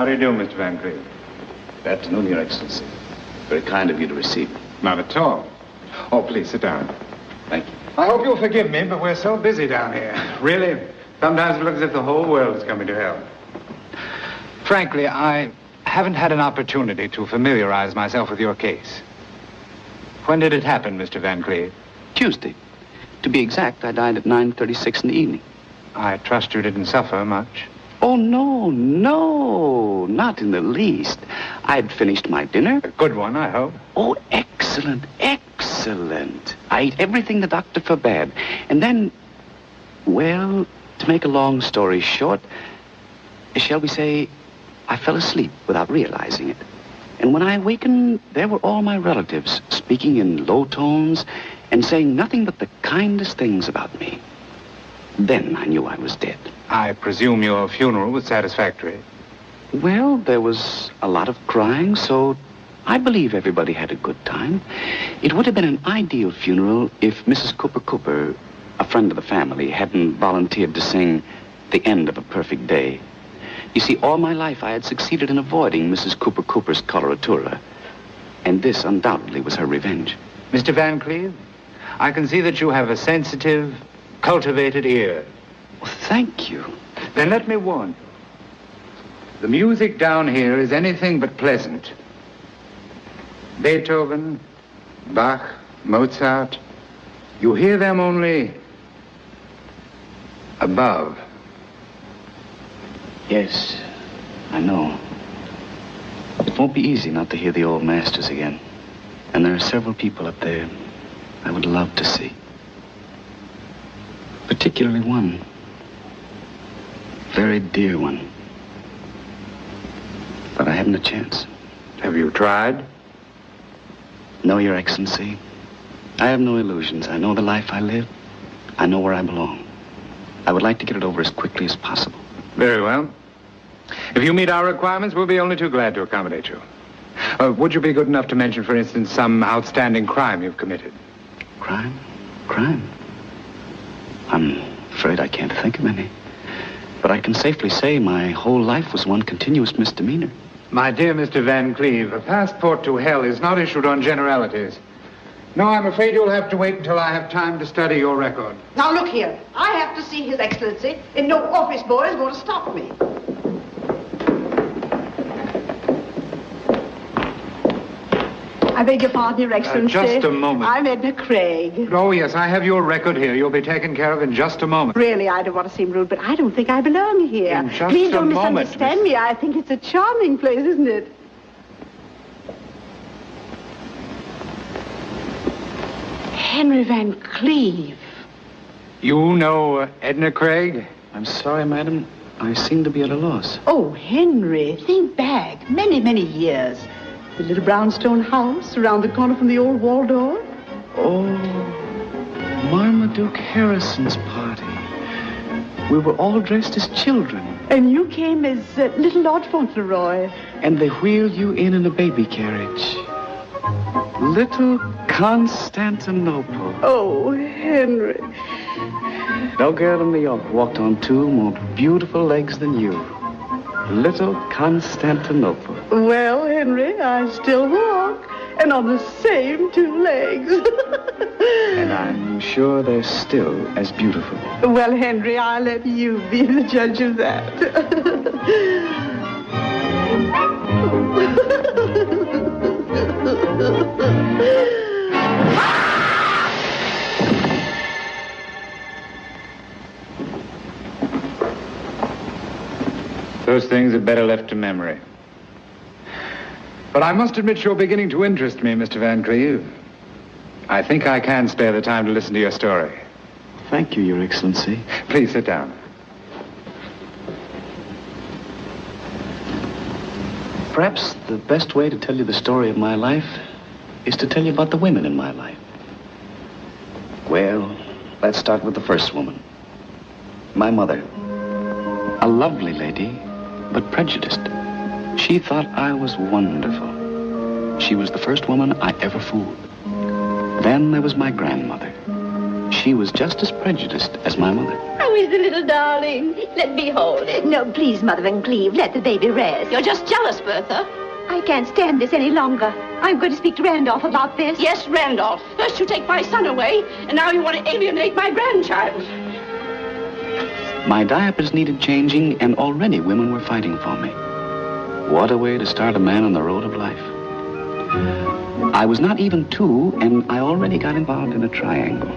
How do you do, Mr. Van Cleve? Good afternoon, Your Excellency. Very kind of you to receive me. Not at all. Oh, please, sit down. Thank you. I hope you'll forgive me, but we're so busy down here. Really, sometimes it looks as if the whole world is coming to hell. Frankly, I haven't had an opportunity to familiarize myself with your case. When did it happen, Mr. Van Cleve? Tuesday. To be exact, I died at 9:36 in the evening. I trust you didn't suffer much. Oh, no, not in the least. I had finished my dinner. A good one, I hope. Oh, excellent. I ate everything the doctor forbade. And then, well, to make a long story short, shall we say, I fell asleep without realizing it. And when I awakened, there were all my relatives speaking in low tones and saying nothing but the kindest things about me. Then I knew I was dead. I presume your funeral was satisfactory. Well, there was a lot of crying, so I believe everybody had a good time. It would have been an ideal funeral if Mrs. Cooper, a friend of the family, hadn't volunteered to sing The End of a Perfect Day. You see, all my life I had succeeded in avoiding Mrs. Cooper's coloratura, and this undoubtedly was her revenge. Mr. Van Cleve, I can see that you have a sensitive, cultivated ear. Well, thank you. Then let me warn you. The music down here is anything but pleasant. Beethoven, Bach, Mozart, you hear them only above. Yes, I know. It won't be easy not to hear the old masters again. And there are several people up there I would love to see. Particularly one. Very dear one. But I haven't a chance. Have you tried? No, Your Excellency. I have no illusions. I know the life I live. I know where I belong. I would like to get it over as quickly as possible. Very well. If you meet our requirements, we'll be only too glad to accommodate you. Would you be good enough to mention, for instance, some outstanding crime you've committed? Crime? I'm afraid I can't think of any. But I can safely say my whole life was one continuous misdemeanor. My dear Mr. Van Cleve, a passport to hell is not issued on generalities. No, I'm afraid you'll have to wait until I have time to study your record. Now, look here. I have to see His Excellency, and no office boy is going to stop me. I beg your pardon, Your Excellency. Just a moment. I'm Edna Craig. Oh, yes, I have your record here. You'll be taken care of in just a moment. Really, I don't want to seem rude, but I don't think I belong here. In just Please a don't moment, misunderstand me. I think it's a charming place, isn't it? Henry Van Cleve. You know Edna Craig? I'm sorry, madam. I seem to be at a loss. Oh, Henry, think back. Many, many years. The little brownstone house around the corner from the old Waldorf. Oh, Marmaduke Harrison's party. We were all dressed as children. And you came as little Lord Fauntleroy. And they wheeled you in a baby carriage. Little Constantinople. Oh, Henry. No girl in New York walked on two more beautiful legs than you. Little Constantinople. Well, Henry, I still walk. And on the same two legs. And I'm sure they're still as beautiful. Well, Henry, I'll let you be the judge of that. Those things are better left to memory. But I must admit you're beginning to interest me, Mr. Van Cleve. I think I can spare the time to listen to your story. Thank you, Your Excellency. Please sit down. Perhaps the best way to tell you the story of my life is to tell you about the women in my life. Well, let's start with the first woman. My mother. A lovely lady, but prejudiced. She thought I was wonderful. She was the first woman I ever fooled. Then there was my grandmother. she was just as prejudiced as my mother. How is the little darling? Let me hold it. No, please, Mother Van Cleve, let the baby rest. You're just jealous, Bertha. I can't stand this any longer. I'm going to speak to Randolph about this. Yes, Randolph. First you take my son away, and now you want to alienate my grandchild. My diapers needed changing, and already women were fighting for me. What a way to start a man on the road of life. I was not even 2, and I already got involved in a triangle.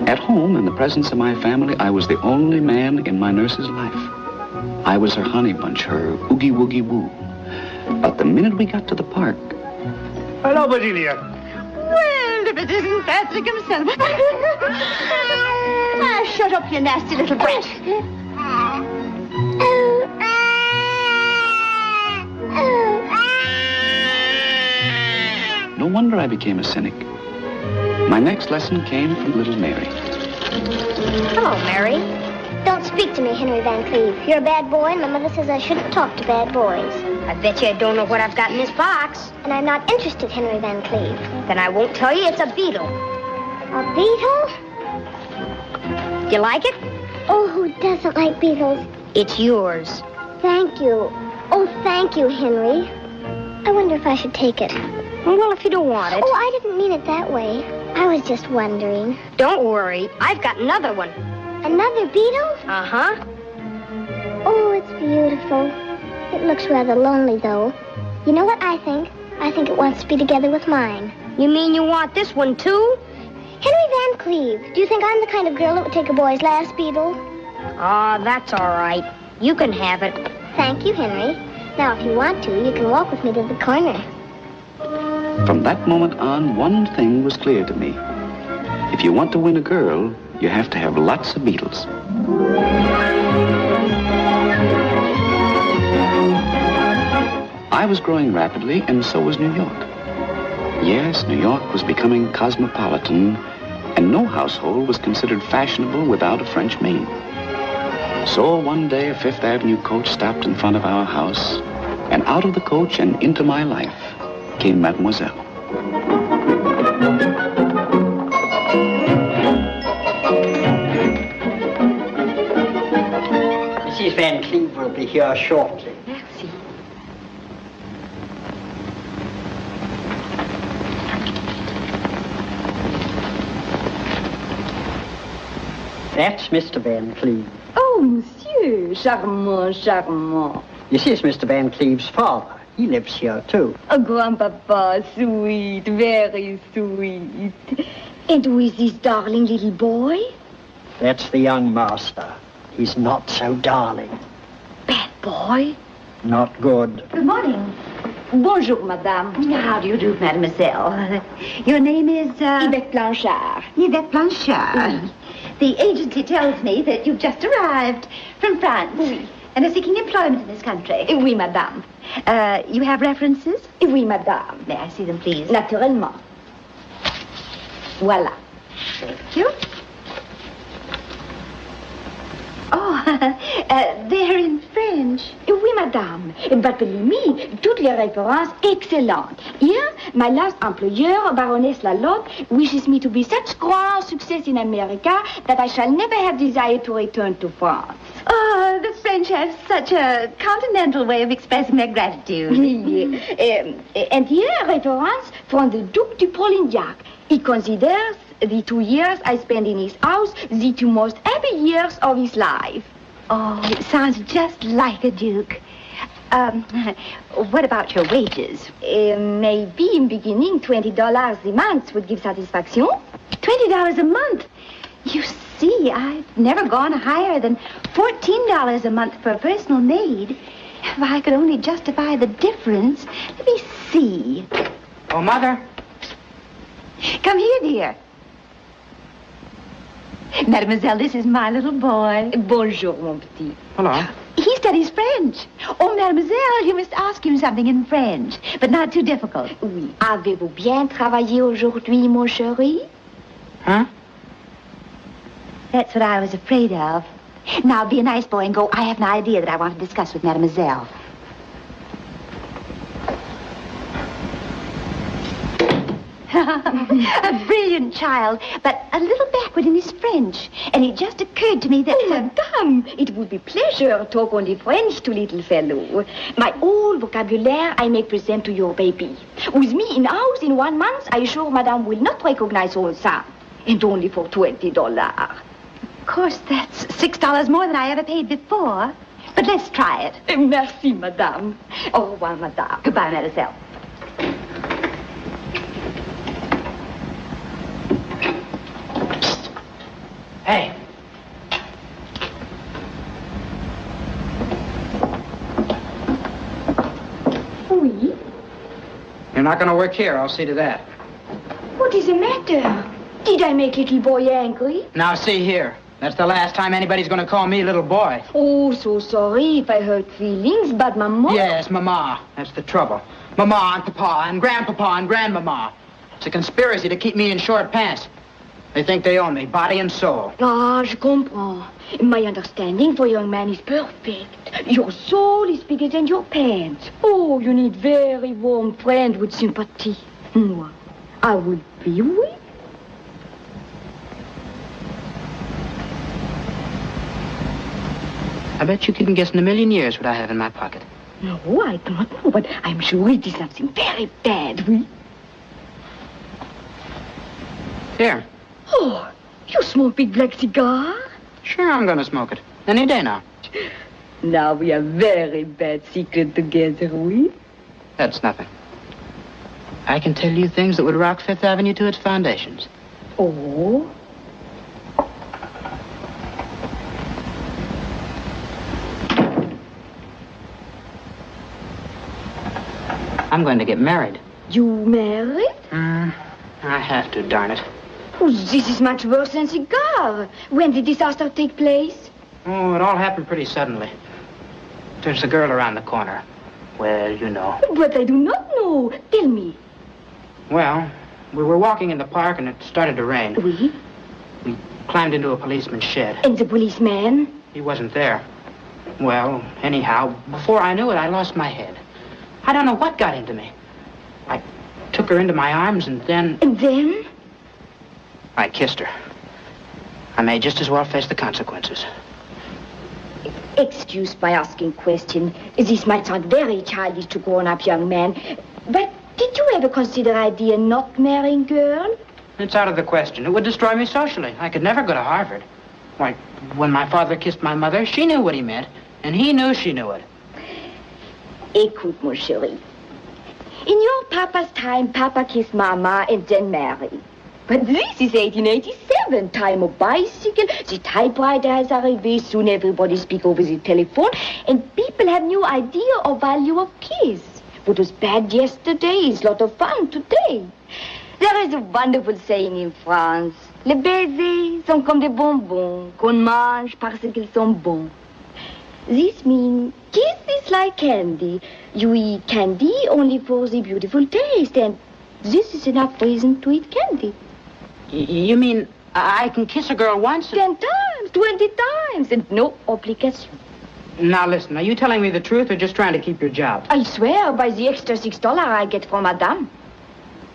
At home, in the presence of my family, I was the only man in my nurse's life. I was her honey bunch, her oogie woogie woo. But the minute we got to the park... Hello, Bedelia. Well, if it isn't Patrick himself. Shut up, you nasty little brat. No wonder I became a cynic. My next lesson came from little Mary. Hello, Mary. Don't speak to me, Henry Van Cleve. You're a bad boy, and my mother says I shouldn't talk to bad boys. I bet you I don't know what I've got in this box. And I'm not interested, Henry Van Cleve. Then I won't tell you it's a beetle. A beetle? Do you like it? Oh, who doesn't like beetles? It's yours. Thank you. Oh, thank you, Henry. I wonder if I should take it. Well, if you don't want it. Oh, I didn't mean it that way. I was just wondering. Don't worry. I've got another one. Another beetle? Uh-huh. Oh, it's beautiful. It looks rather lonely, though. You know what I think? I think it wants to be together with mine. You mean you want this one, too? Henry Van Cleve, do you think I'm the kind of girl that would take a boy's last beetle? Oh, that's all right. You can have it. Thank you, Henry. Now, if you want to, you can walk with me to the corner. From that moment on, one thing was clear to me. If you want to win a girl, you have to have lots of beetles. I was growing rapidly, and so was New York. Yes, New York was becoming cosmopolitan, and no household was considered fashionable without a French maid. So one day, a Fifth Avenue coach stopped in front of our house, and out of the coach and into my life came Mademoiselle. Mrs. Van Cleve will be here shortly. Merci. That's Mr. Van Cleve. Oh, monsieur, charmant, charmant. This is Mr. Van Cleve's father. He lives here, too. Oh, grandpapa, sweet, very sweet. And who is this darling little boy? That's the young master. He's not so darling. Bad boy? Not good. Good morning. Bonjour, madame. How do you do, mademoiselle? Your name is, Yvette Blanchard. Yvette Blanchard. Oui. The agency tells me that you've just arrived from France. Oui. And are seeking employment in this country. Oui, madame. You have references? Oui, madame. May I see them, please? Naturellement. Voilà. Thank you. Oh, they're in French. Oui, madame. But believe me, toutes les références excellentes. Here, my last employer, Baroness Lalotte, wishes me to be such grand success in America that I shall never have desire to return to France. Oh, the French have such a continental way of expressing their gratitude. And here, référence from the Duc de Polignac. He considers the 2 years I spent in his house the 2 most happy years of his life. Oh, it sounds just like a duke. What about your wages? Maybe in beginning $20 a month would give satisfaction. $20 a month? You see, I've never gone higher than $14 a month for a personal maid. If I could only justify the difference. Let me see. Oh, Mother. Come here, dear. Mademoiselle, this is my little boy. Bonjour, mon petit. Hello. He studies French. Oh, mademoiselle, you must ask him something in French, but not too difficult. Oui. Avez-vous bien travaillé aujourd'hui, mon chéri? Huh? That's what I was afraid of. Now, be a nice boy and go. I have an idea that I want to discuss with mademoiselle. A brilliant child, but a little backward in his French. And it just occurred to me that... Oh, madame, it would be pleasure talk only French to little fellow. My whole vocabulary I may present to your baby. With me in house in 1 month, I assure madame will not recognize all that. And only for $20. Of course, that's $6 more than I ever paid before. But let's try it. Merci, madame. Au revoir, madame. Goodbye, mademoiselle. Hey. Oui? You're not going to work here. I'll see to that. What is the matter? Did I make little boy angry? Now, see here. That's the last time anybody's going to call me little boy. Oh, so sorry if I hurt feelings, but Mama... Yes, Mama. That's the trouble. Mama and Papa and Grandpapa and Grandmama. It's a conspiracy to keep me in short pants. They think they own me, body and soul. Ah, je comprends. My understanding for young man is perfect. Your soul is bigger than your pants. Oh, you need very warm friend with sympathy. Moi, I will be with. I bet you couldn't guess in a million years what I have in my pocket. No, I do not know, but I'm sure it is something very bad, oui? Here. Oh, you smoke big black cigar? Sure, I'm going to smoke it. Any day now. Now we are very bad secret together, oui? That's nothing. I can tell you things that would rock Fifth Avenue to its foundations. Oh? I'm going to get married. You married? I have to, darn it. Oh, this is much worse than cigar. When did disaster take place? Oh, it all happened pretty suddenly. There's a girl around the corner. Well, you know. But I do not know. Tell me. Well, we were walking in the park and it started to rain. Oui? We climbed into a policeman's shed. And the policeman? He wasn't there. Well, anyhow, before I knew it, I lost my head. I don't know what got into me. I took her into my arms and then... And then? I kissed her. I may just as well face the consequences. Excuse my asking question. This might sound very childish to grown-up young man, but did you ever consider idea not marrying girl? It's out of the question. It would destroy me socially. I could never go to Harvard. Why, when my father kissed my mother, she knew what he meant, and he knew she knew it. Écoute, mon chéri. In your papa's time, Papa kissed Mama and then married. But this is 1887, time of bicycle. The typewriter has arrived. Soon everybody speaks over the telephone. And people have new idea of value of kiss. What was bad yesterday is a lot of fun today. There is a wonderful saying in France. Les baisers sont comme des bonbons qu'on mange parce qu'ils sont bons. This means kiss is like candy. You eat candy only for the beautiful taste, and this is enough reason to eat candy. You mean I can kiss a girl once? 10 times, 20 times, and no obligation. Now listen, are you telling me the truth or just trying to keep your job? I swear by the extra $6 I get from Madame.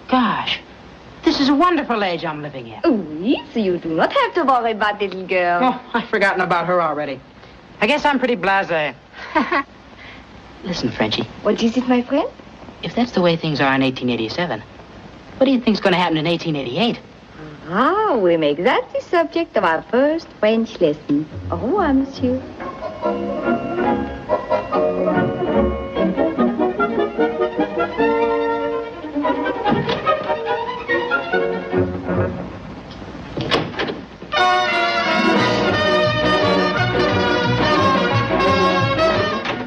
Gosh, this is a wonderful age I'm living in. Oui, so you do not have to worry about little girl. Oh, I've forgotten about her already. I guess I'm pretty blasé. Listen, Frenchie. What is it, my friend? If that's the way things are in 1887, what do you think's going to happen in 1888? Ah, we make that the subject of our first French lesson. Au revoir, monsieur.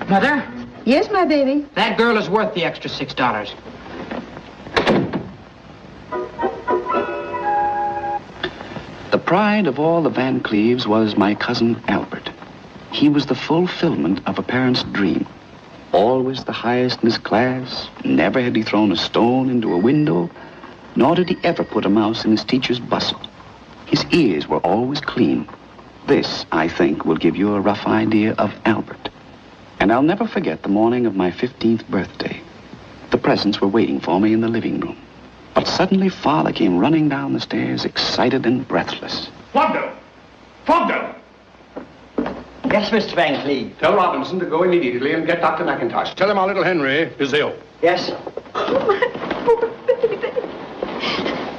Mother? Yes, my baby. That girl is worth the extra $6. The pride of all the Van Cleves was my cousin Albert. He was the fulfillment of a parent's dream. Always the highest in his class. Never had he thrown a stone into a window, nor did he ever put a mouse in his teacher's bustle. His ears were always clean. This, I think, will give you a rough idea of Albert. And I'll never forget the morning of my 15th birthday. The presents were waiting for me in the living room. But suddenly Father came running down the stairs, excited and breathless. Fogdell! Fogdell! Yes, Mr. Van Cleve. Tell Robinson to go immediately and get Dr. McIntosh. Tell him our little Henry is ill. Yes. Oh, my poor baby.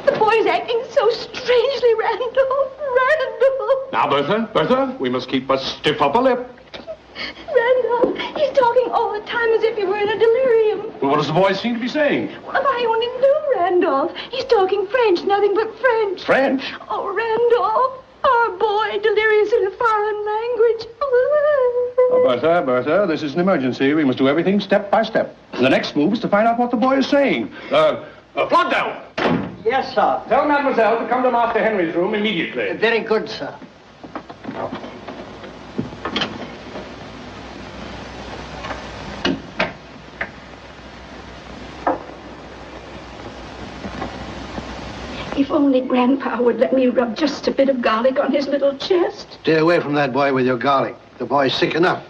The boy's acting so strangely, Randolph. Randolph. Now, Bertha, we must keep a stiff upper lip. Randolph, he's talking all the time as if he were in a delirium. Well, what does the boy seem to be saying? Well, if I only knew Randolph. He's talking French, nothing but French. French? Oh, Randolph, our boy, delirious in a foreign language. Oh, Bertha, this is an emergency. We must do everything step by step. And the next move is to find out what the boy is saying. Fogdell! Yes, sir. Tell Mademoiselle to come to Master Henry's room immediately. Very good, sir. If only Grandpa would let me rub just a bit of garlic on his little chest. Stay away from that boy with your garlic. The boy's sick enough.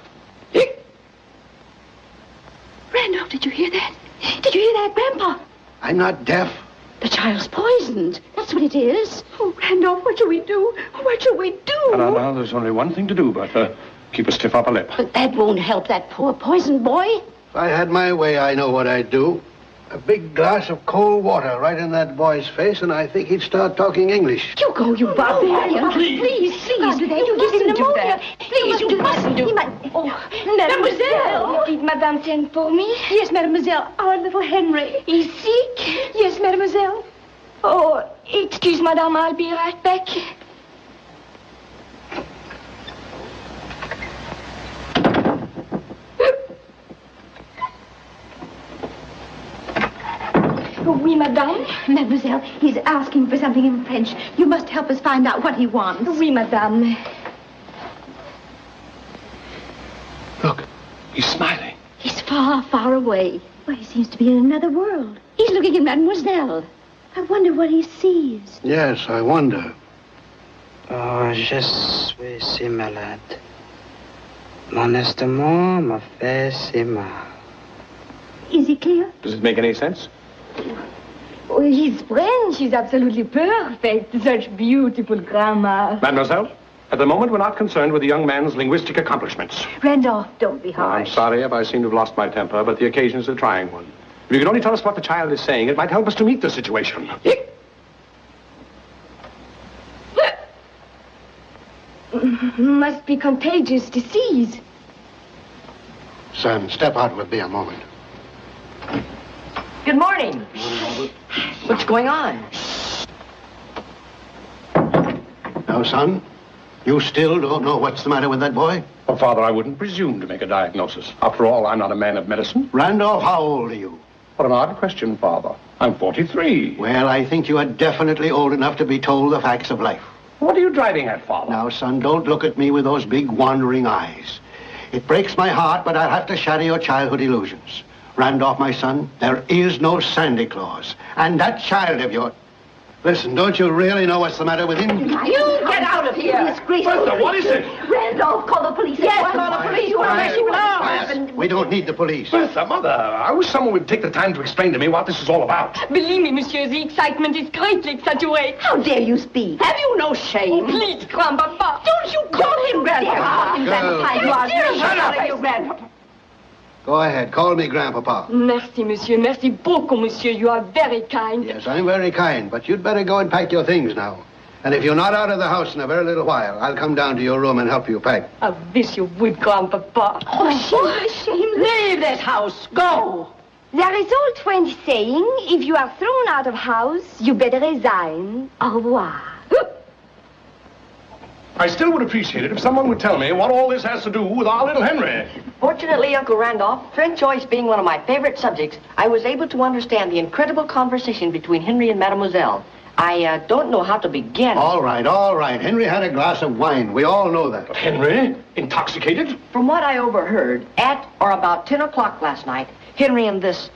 Randolph, did you hear that? Did you hear that, Grandpa? I'm not deaf. The child's poisoned. That's what it is. Oh, Randolph, what shall we do? What shall we do? No, there's only one thing to do, Bertha. Keep a stiff upper lip. But that won't help that poor poisoned boy. If I had my way, I know what I'd do. A big glass of cold water right in that boy's face, and I think he'd start talking English. You go, you barbarian. Please. You give him pneumonia. Please, you mustn't do that. Oh, Mademoiselle. Did Madame send for me? Yes, mademoiselle, our little Henry. He's sick? Yes, mademoiselle. Oh, excuse, Madame, I'll be right back. Oui, madame. Mademoiselle, he's asking for something in French. You must help us find out what he wants. Oui, madame. Look, he's smiling. He's far, far away. Well, he seems to be in another world. He's looking at Mademoiselle. I wonder what he sees. Yes, I wonder. Oh, je suis si malade. Mon estomac me fait si mal. Is he clear? Does it make any sense? Oh, his French is absolutely perfect. Such beautiful grammar. Mademoiselle, at the moment, we're not concerned with the young man's linguistic accomplishments. Randolph, don't be I'm harsh. sorry if I seem to have lost my temper, but the occasion is a trying one. If you could only tell us what the child is saying, it might help us to meet the situation. Must be contagious disease. Son, step out with me a moment. Good morning. What's going on? Now, son, you still don't know what's the matter with that boy? Oh, Father, I wouldn't presume to make a diagnosis. After all, I'm not a man of medicine. Randolph, how old are you? What an odd question, Father. I'm 43. Well, I think you are definitely old enough to be told the facts of life. What are you driving at, Father? Now, son, don't look at me with those big wandering eyes. It breaks my heart, but I'll have to shatter your childhood illusions. Randolph, my son, there is no Santa Claus. And that child of yours... Listen, don't you really know what's the matter with him? You get out of here. Bertha, what is it? Randolph, call the police. Yes, call the police. You want to make Quiet. We don't need the police. Bertha, Mother, I wish someone would take the time to explain to me what this is all about. Believe me, monsieur, the excitement is greatly exaggerated. How dare you speak? Have you no shame? Please, grandpapa. Don't you call him Grandpapa. You are Shut up. your Grandpapa. Go ahead, call me Grandpapa. Merci, monsieur. Merci beaucoup, monsieur. You are very kind. Yes, I'm very kind, but you'd better go and pack your things now. And if you're not out of the house in a very little while, I'll come down to your room and help you pack. I wish you would, grandpapa. Oh, shame. Leave this house. Go. There is old French saying, if you are thrown out of house, you better resign. Au revoir. I still would appreciate it if someone would tell me what all this has to do with our little Henry. Fortunately, Uncle Randolph, French choice being one of my favorite subjects, I was able to understand the incredible conversation between Henry and Mademoiselle. I don't know how to begin. All right. Henry had a glass of wine. We all know that. But Henry? Intoxicated? From what I overheard, at or about 10 o'clock last night, Henry and this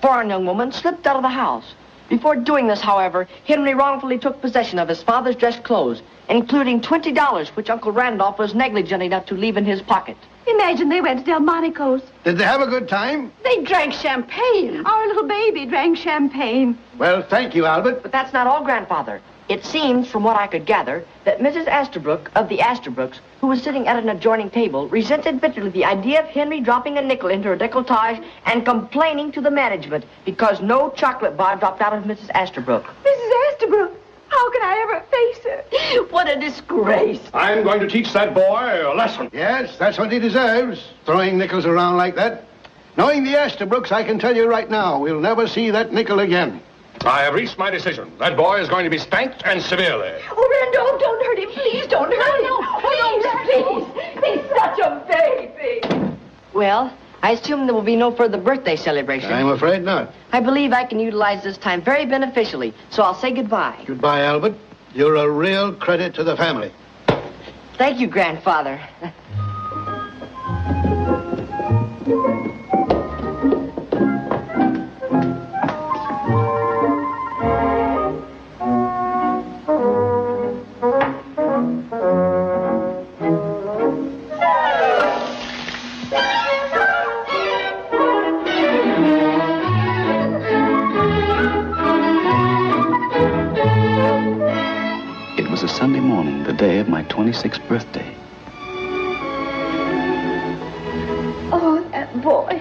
foreign young woman slipped out of the house. Before doing this, however, Henry wrongfully took possession of his father's dress clothes, including $20, which Uncle Randolph was negligent enough to leave in his pocket. Imagine they went to Delmonico's. Did they have a good time? They drank champagne. Our little baby drank champagne. Well, thank you, Albert. But that's not all, Grandfather. It seems, from what I could gather, that Mrs. Astabrook of the Astabrooks, who was sitting at an adjoining table, resented bitterly the idea of Henry dropping a nickel into her décolletage and complaining to the management because no chocolate bar dropped out of Mrs. Astabrook. Mrs. Astabrook, how can I ever face her? What a disgrace. I'm going to teach that boy a lesson. Yes, that's what he deserves, throwing nickels around like that. Knowing the Astabrooks, I can tell you right now, we'll never see that nickel again. I have reached my decision. That boy is going to be spanked and severely. Oh, Randolph, don't hurt him. Please don't hurt him. Please. He's such a baby. Well, I assume there will be no further birthday celebration. I'm afraid not. I believe I can utilize this time very beneficially, so I'll say goodbye. Goodbye, Albert. You're a real credit to the family. Thank you, Grandfather. It was a Sunday morning, the day of my 26th birthday. Oh, that boy.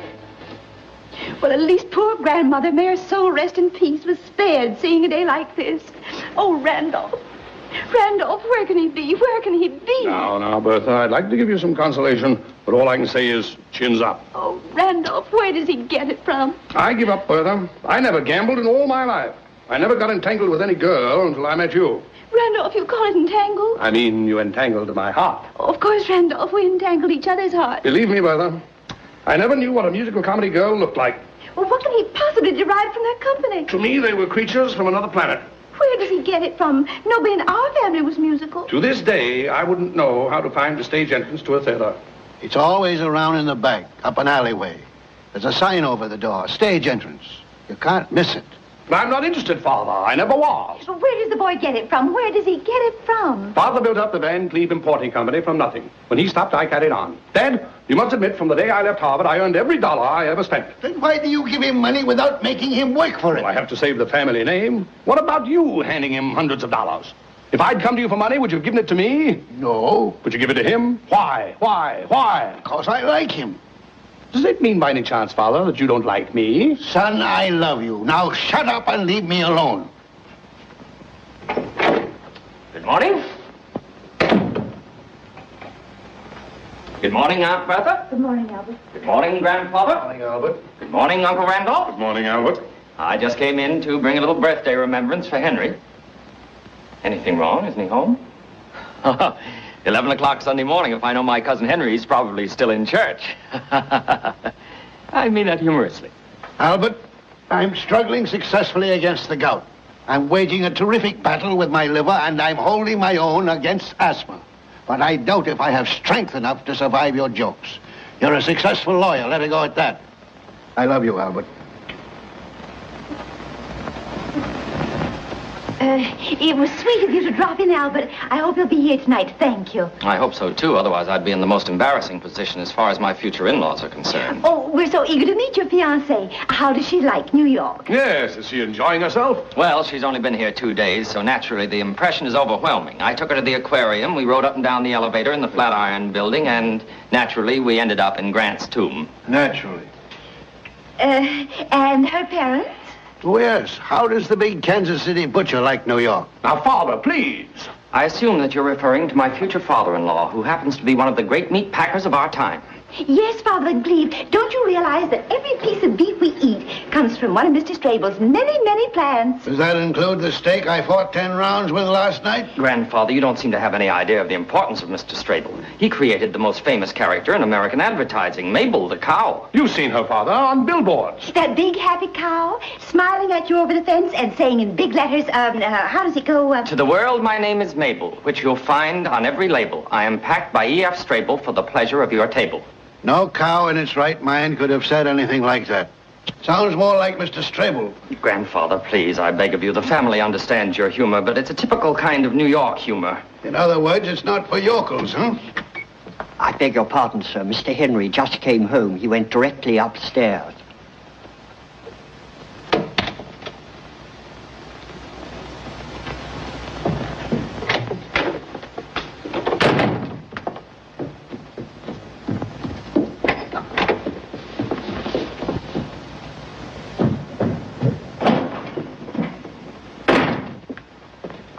Well, at least poor grandmother, may her soul rest in peace, was spared seeing a day like this. Oh, Randolph. Randolph, where can he be? Where can he be? Now, Bertha, I'd like to give you some consolation, but all I can say is chins up. Oh, Randolph, where does he get it from? I give up, Bertha. I never gambled in all my life. I never got entangled with any girl until I met you. Randolph, you call it entangled? I mean, you entangled my heart. Oh, of course, Randolph, we entangled each other's hearts. Believe me, Bertha, I never knew what a musical comedy girl looked like. Well, what can he possibly derive from their company? To me, they were creatures from another planet. Where does he get it from? Nobody in our family was musical. To this day, I wouldn't know how to find the stage entrance to a theater. It's always around in the back, up an alleyway. There's a sign over the door, stage entrance. You can't miss it. But I'm not interested, Father. I never was. Well, where does the boy get it from? Where does he get it from? Father built up the Van Cleve Importing Company from nothing. When he stopped, I carried on. Dad, you must admit, from the day I left Harvard, I earned every dollar I ever spent. Then why do you give him money without making him work for it? Well, I have to save the family name. What about you handing him hundreds of dollars? If I'd come to you for money, would you have given it to me? No. Would you give it to him? Why? Because I like him. Does it mean by any chance, Father, that you don't like me? Son, I love you. Now shut up and leave me alone. Good morning. Good morning, Aunt Bertha. Good morning, Albert. Good morning, Grandfather. Good morning, Albert. Good morning, Uncle Randolph. Good morning, Albert. I just came in to bring a little birthday remembrance for Henry. Anything wrong? Isn't he home? 11 o'clock Sunday morning. If I know my cousin Henry, he's probably still in church. I mean that humorously. Albert, I'm struggling successfully against the gout. I'm waging a terrific battle with my liver, and I'm holding my own against asthma. But I doubt if I have strength enough to survive your jokes. You're a successful lawyer. Let it go at that. I love you, Albert. It was sweet of you to drop in, Albert. I hope you'll be here tonight. Thank you. I hope so, too. Otherwise, I'd be in the most embarrassing position as far as my future in-laws are concerned. Oh, we're so eager to meet your fiancée. How does she like New York? Yes, is she enjoying herself? Well, she's only been here 2 days, so naturally the impression is overwhelming. I took her to the aquarium, we rode up and down the elevator in the Flatiron Building, and naturally we ended up in Grant's tomb. Naturally. And her parents? Oh, yes. How does the big Kansas City butcher like New York? Now, Father, please. I assume that you're referring to my future father-in-law, who happens to be one of the great meat packers of our time. Yes, Father Glebe. Don't you realize that every piece of beef we eat comes from one of Mr. Strable's many, many plants? Does that include the steak I fought 10 rounds with last night? Grandfather, you don't seem to have any idea of the importance of Mr. Strable. He created the most famous character in American advertising, Mabel the cow. You've seen her, Father, on billboards. That big, happy cow, smiling at you over the fence and saying in big letters, how does it go? To the world, my name is Mabel, which you'll find on every label. I am packed by E.F. Strable for the pleasure of your table. No cow in its right mind could have said anything like that. Sounds more like Mr. Strable. Grandfather, please, I beg of you. The family understands your humor, but it's a typical kind of New York humor. In other words, it's not for yokels, huh? I beg your pardon, sir. Mr. Henry just came home. He went directly upstairs.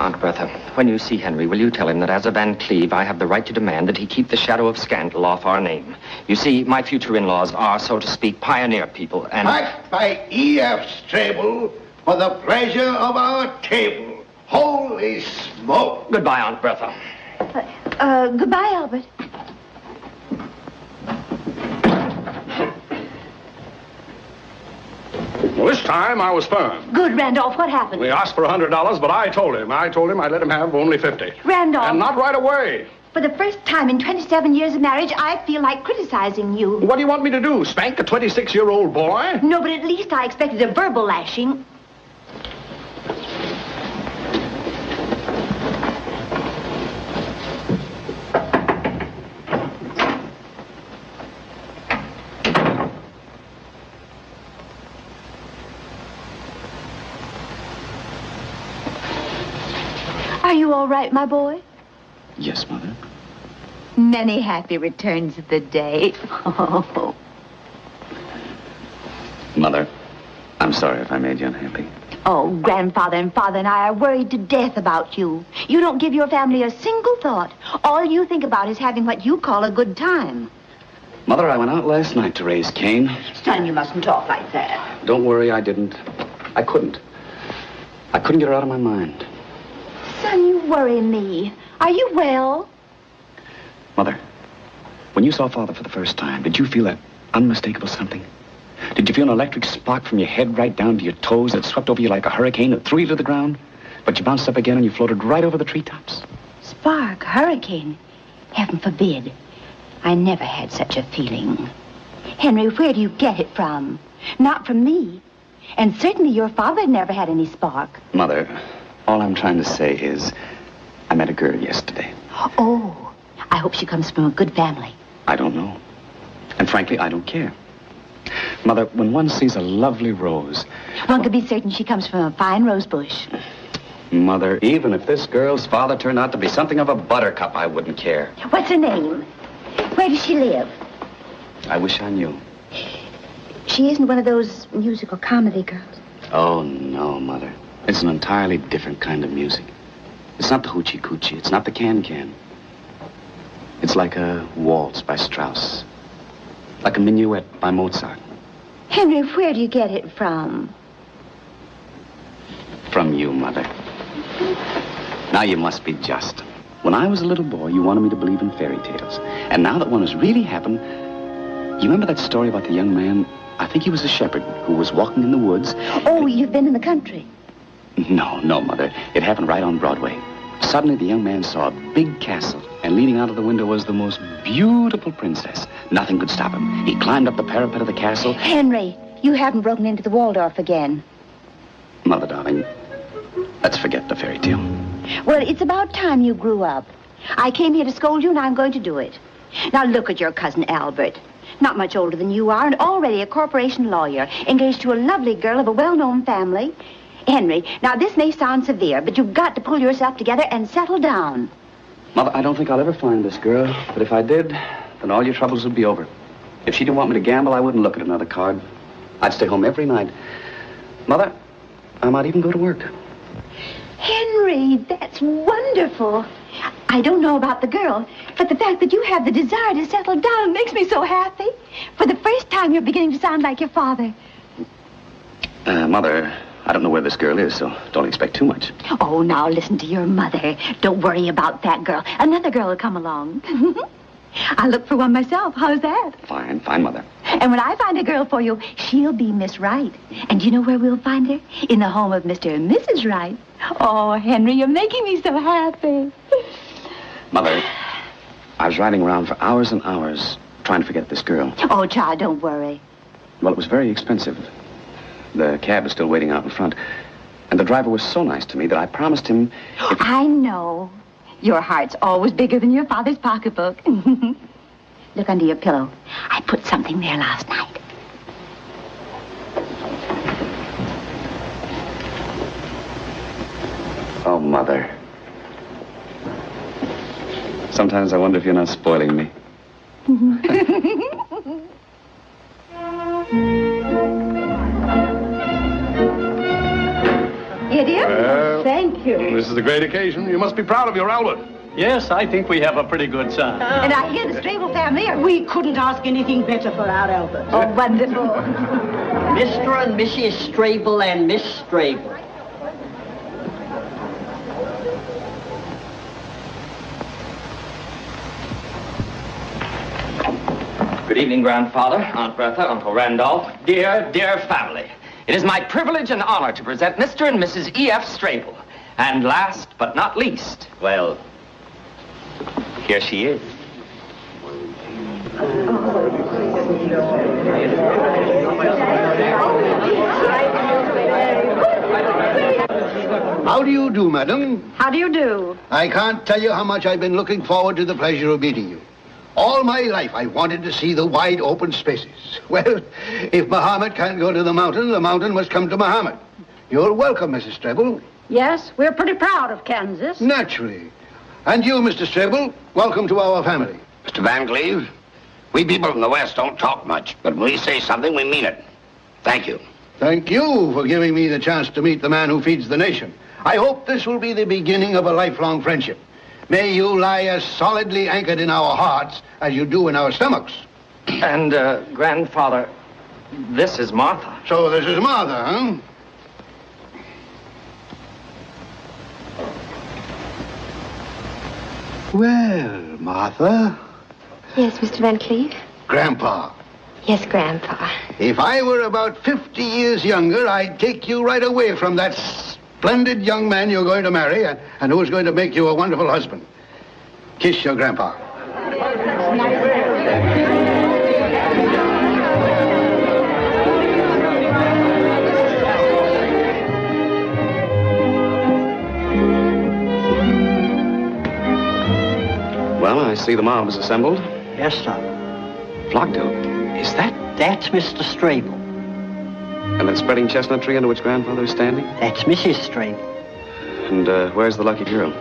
Aunt Bertha, when you see Henry, will you tell him that as a Van Cleve, I have the right to demand that he keep the shadow of scandal off our name? You see, my future in-laws are, so to speak, pioneer people, and... Packed by E.F. Strable for the pleasure of our table. Holy smoke! Goodbye, Aunt Bertha. Goodbye, Albert. Well, this time I was firm. Good, Randolph. What happened? We asked for $100, but I told him I'd let him have only 50. Randolph. And not right away. For the first time in 27 years of marriage, I feel like criticizing you. What do you want me to do? Spank a 26-year-old boy? No, but at least I expected a verbal lashing. Are you all right, my boy? Yes, Mother. Many happy returns of the day. Oh. Mother, I'm sorry if I made you unhappy. Oh, Grandfather and Father and I are worried to death about you. You don't give your family a single thought. All you think about is having what you call a good time. Mother, I went out last night to raise Cain. Son, you mustn't talk like that. Don't worry, I didn't. I couldn't. I couldn't get her out of my mind. Son, you worry me. Are you well? Mother, when you saw Father for the first time, did you feel that unmistakable something? Did you feel an electric spark from your head right down to your toes that swept over you like a hurricane that threw you to the ground? But you bounced up again and you floated right over the treetops? Spark, hurricane. Heaven forbid. I never had such a feeling. Henry, where do you get it from? Not from me. And certainly your father never had any spark. Mother, all I'm trying to say is I met a girl yesterday. Oh, I hope she comes from a good family. I don't know. And frankly, I don't care. Mother, when one sees a lovely rose... One could be certain she comes from a fine rose bush. Mother, even if this girl's father turned out to be something of a buttercup, I wouldn't care. What's her name? Where does she live? I wish I knew. She isn't one of those musical comedy girls. Oh, no, Mother. It's an entirely different kind of music. It's not the hoochie-coochie. It's not the can-can. It's like a waltz by Strauss. Like a minuet by Mozart. Henry, where do you get it from? From you, Mother. Now you must be just. When I was a little boy, you wanted me to believe in fairy tales. And now that one has really happened, you remember that story about the young man, I think he was a shepherd, who was walking in the woods? Oh, you've been in the country. No, Mother. It happened right on Broadway. Suddenly, the young man saw a big castle, and leaning out of the window was the most beautiful princess. Nothing could stop him. He climbed up the parapet of the castle. Henry, you haven't broken into the Waldorf again. Mother, darling, let's forget the fairy tale. Well, it's about time you grew up. I came here to scold you, and I'm going to do it. Now, look at your cousin Albert. Not much older than you are, and already a corporation lawyer, engaged to a lovely girl of a well-known family. Henry, now this may sound severe, but you've got to pull yourself together and settle down. Mother, I don't think I'll ever find this girl, but if I did, then all your troubles would be over. If she didn't want me to gamble, I wouldn't look at another card. I'd stay home every night. Mother, I might even go to work. Henry, that's wonderful. I don't know about the girl, but the fact that you have the desire to settle down makes me so happy. For the first time, you're beginning to sound like your father. Mother, I don't know where this girl is, so don't expect too much. Oh, now listen to your mother. Don't worry about that girl. Another girl will come along. I'll look for one myself. How's that? Fine, Mother. And when I find a girl for you, she'll be Miss Wright. And you know where we'll find her? In the home of Mr. and Mrs. Wright. Oh, Henry, you're making me so happy. Mother, I was riding around for hours and hours trying to forget this girl. Oh, child, don't worry. Well, it was very expensive. The cab is still waiting out in front. And the driver was so nice to me that I promised him... I know. Your heart's always bigger than your father's pocketbook. Look under your pillow. I put something there last night. Oh, Mother. Sometimes I wonder if you're not spoiling me. Idiot? Well, Thank you. This is a great occasion. You must be proud of your Albert. Yes, I think we have a pretty good son. And I hear the Strable family are... We couldn't ask anything better for our Albert. Oh, wonderful. Mr. and Mrs. Strable and Miss Strable. Good evening, Grandfather, Aunt Bertha, Uncle Randolph, dear, dear family. It is my privilege and honor to present Mr. and Mrs. E.F. Strable. And last but not least, well, here she is. How do you do, madam? How do you do? I can't tell you how much I've been looking forward to the pleasure of meeting you. All my life, I wanted to see the wide open spaces. Well, if Muhammad can't go to the mountain must come to Muhammad. You're welcome, Mrs. Strable. Yes, we're pretty proud of Kansas. Naturally. And you, Mr. Strable, welcome to our family. Mr. Van Cleve, we people from the West don't talk much, but when we say something, we mean it. Thank you. Thank you for giving me the chance to meet the man who feeds the nation. I hope this will be the beginning of a lifelong friendship. May you lie as solidly anchored in our hearts as you do in our stomachs. And, Grandfather, this is Martha. So this is Martha, huh? Well, Martha. Yes, Mr. Van Cleve? Grandpa. Yes, Grandpa. If I were about 50 years younger, I'd take you right away from that splendid young man you're going to marry and who's going to make you a wonderful husband. Kiss your grandpa. Well, I see the mob is assembled. Yes, sir. Flockdale, is that? That's Mr. Strable. And that spreading chestnut tree under which Grandfather is standing? That's Mrs. Strable. And where's the lucky girl?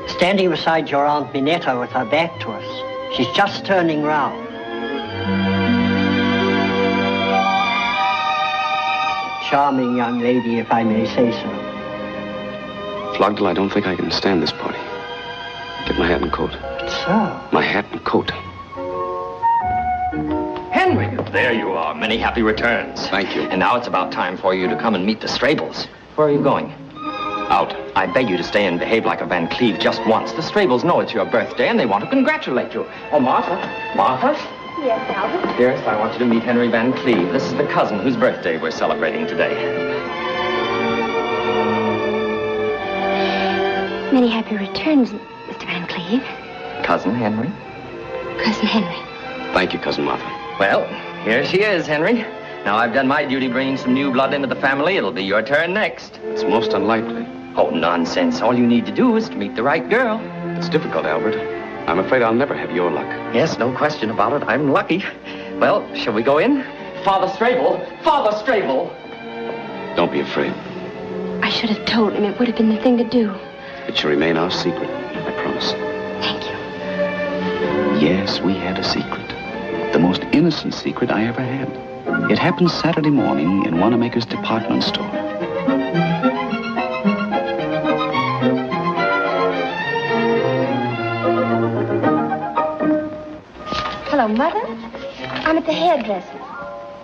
Standing beside your Aunt Minetta with her back to us. She's just turning round. Charming young lady, if I may say so. Flockdale, I don't think I can stand this party. Get my hat and coat. But, sir. My hat and coat. Henry, there you are. Many happy returns. Thank you. And now it's about time for you to come and meet the Strables. Where are you going? Out. I beg you to stay and behave like a Van Cleve just once. The Strables know it's your birthday and they want to congratulate you. Oh, Martha. Martha? Yes, Albert? Dearest, I want you to meet Henry Van Cleve. This is the cousin whose birthday we're celebrating today. Many happy returns, Mr. Van Cleve. Cousin Henry? Cousin Henry. Thank you, Cousin Martha. Well, here she is, Henry. Now I've done my duty bringing some new blood into the family. It'll be your turn next. It's most unlikely. Oh, nonsense. All you need to do is to meet the right girl. It's difficult, Albert. I'm afraid I'll never have your luck. Yes, no question about it. I'm lucky. Well, shall we go in? Father Strable! Father Strable! Don't be afraid. I should have told him. It would have been the thing to do. It shall remain our secret, I promise. Thank you. Yes, we had a secret. The most innocent secret I ever had. It happened Saturday morning in Wanamaker's department store. Hello, Mother. I'm at the hairdresser's.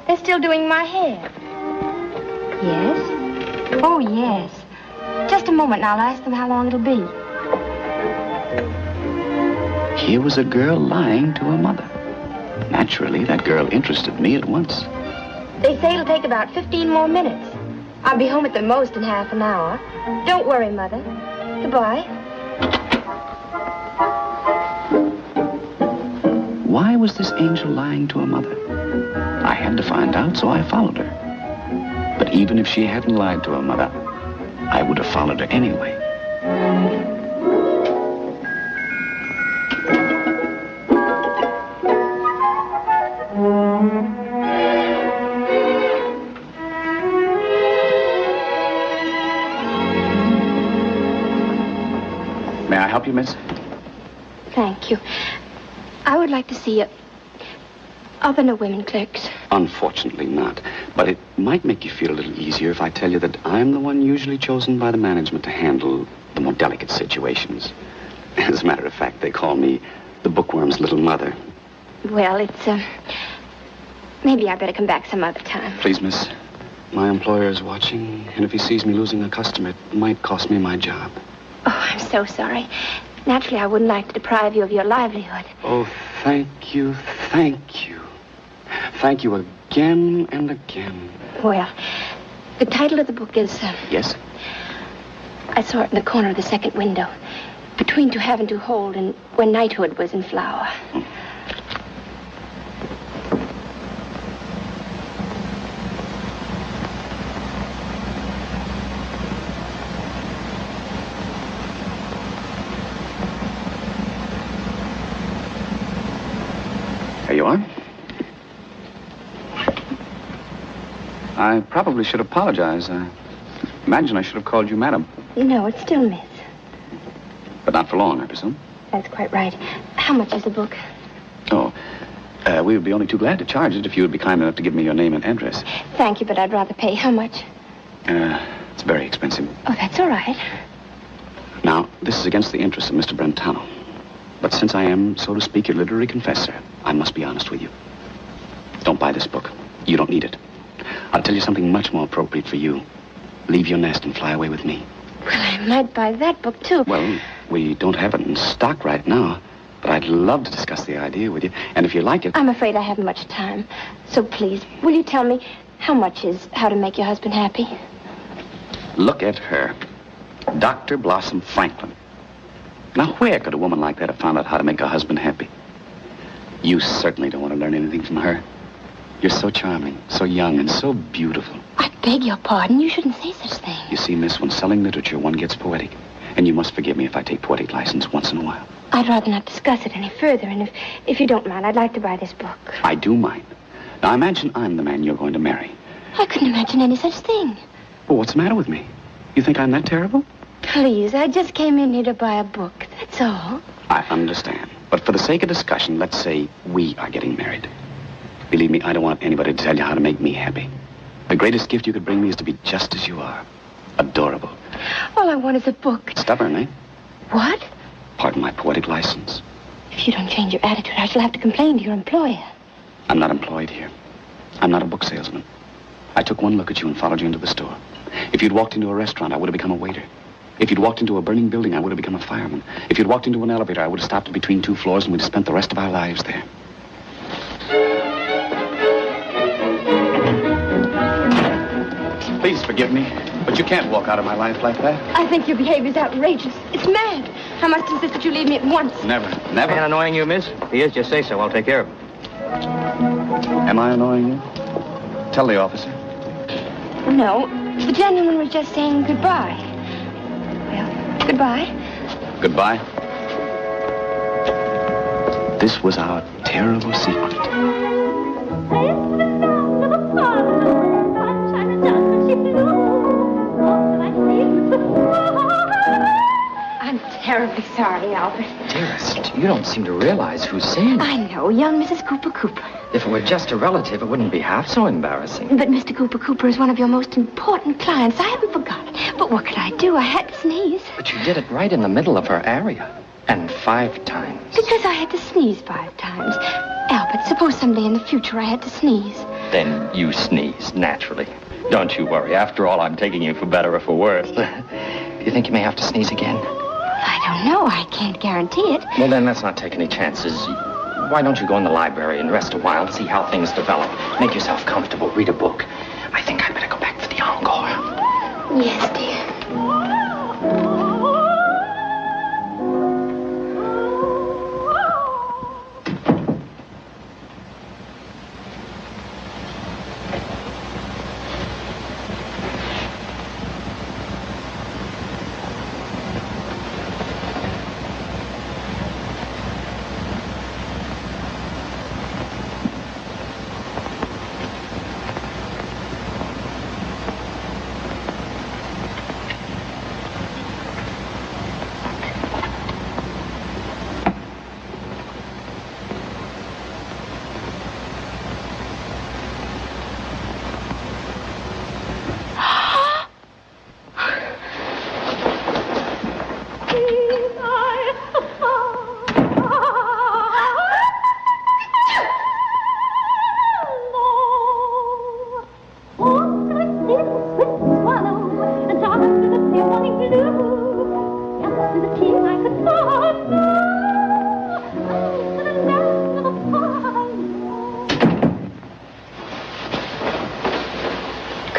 They're still doing my hair. Yes? Oh, yes. Just a moment and I'll ask them how long it'll be. Here was a girl lying to her mother. Naturally, that girl interested me at once. They say it'll take about 15 more minutes. I'll be home at the most in half an hour. Don't worry, Mother. Goodbye. Why was this angel lying to her mother? I had to find out, so I followed her. But even if she hadn't lied to her mother, I would have followed her anyway. help you, miss? Thank you. I would like to see you. Other than women clerks. Unfortunately not. But it might make you feel a little easier if I tell you that I'm the one usually chosen by the management to handle the more delicate situations. As a matter of fact, they call me the bookworm's little mother. Well, it's, maybe I better come back some other time. Please, miss. My employer is watching, and if he sees me losing a customer, it might cost me my job. Oh, I'm so sorry. Naturally, I wouldn't like to deprive you of your livelihood. Oh, thank you, thank you. Thank you again and again. Well, the title of the book is, Yes? I saw it in the corner of the second window. Between To Have and To Hold and When Knighthood Was in Flower. There you are. I probably should apologize. I imagine I should have called you madam. No, it's still Miss. But not for long, I presume. That's quite right. How much is the book? Oh, we would be only too glad to charge it if you would be kind enough to give me your name and address. Thank you, but I'd rather pay. How much? It's very expensive. Oh, that's all right. Now, this is against the interests of Mr. Brentano. But since I am, so to speak, your literary confessor, I must be honest with you. Don't buy this book. You don't need it. I'll tell you something much more appropriate for you. Leave your nest and fly away with me. Well, I might buy that book, too. Well, we don't have it in stock right now, but I'd love to discuss the idea with you. And if you like it... I'm afraid I haven't much time. So please, will you tell me how much is How to Make Your Husband Happy? Look at her. Dr. Blossom Franklin. Now, where could a woman like that have found out how to make her husband happy? You certainly don't want to learn anything from her. You're so charming, so young, and so beautiful. I beg your pardon. You shouldn't say such things. You see, miss, when selling literature, one gets poetic. And you must forgive me if I take poetic license once in a while. I'd rather not discuss it any further, and if you don't mind, I'd like to buy this book. I do mind. Now, imagine I'm the man you're going to marry. I couldn't imagine any such thing. Well, what's the matter with me? You think I'm that terrible? Please, I just came in here to buy a book, that's all. I understand. But for the sake of discussion, let's say we are getting married. Believe me, I don't want anybody to tell you how to make me happy. The greatest gift you could bring me is to be just as you are. Adorable. All I want is a book. Stubborn, eh? What? Pardon my poetic license. If you don't change your attitude, I shall have to complain to your employer. I'm not employed here. I'm not a book salesman. I took one look at you and followed you into the store. If you'd walked into a restaurant, I would have become a waiter. If you'd walked into a burning building, I would have become a fireman. If you'd walked into an elevator, I would have stopped between two floors and we'd have spent the rest of our lives there. Please forgive me, but you can't walk out of my life like that. I think your behavior's outrageous. It's mad. I must insist that you leave me at once. Never, never. Ain't annoying you, miss? If he is, just say so. I'll take care of him. Am I annoying you? Tell the officer. No, the gentleman was just saying goodbye. Well, goodbye. Goodbye. This was our terrible secret. I'm terribly sorry, Albert. Dearest, you don't seem to realize who's saying it. I know, young Mrs. Cooper Cooper. If it were just a relative, it wouldn't be half so embarrassing. But Mr. Cooper Cooper is one of your most important clients. I haven't forgotten. But what could I do? I had to sneeze. But you did it right in the middle of her area. And 5 times. Because I had to sneeze 5 times. Albert, suppose someday in the future I had to sneeze. Then you sneeze, naturally. Don't you worry. After all, I'm taking you for better or for worse. Do you think you may have to sneeze again? I don't know. I can't guarantee it. Well, then let's not take any chances. Why don't you go in the library and rest a while and see how things develop? Make yourself comfortable. Read a book. I think I'd better go back for the encore. Yes, dear.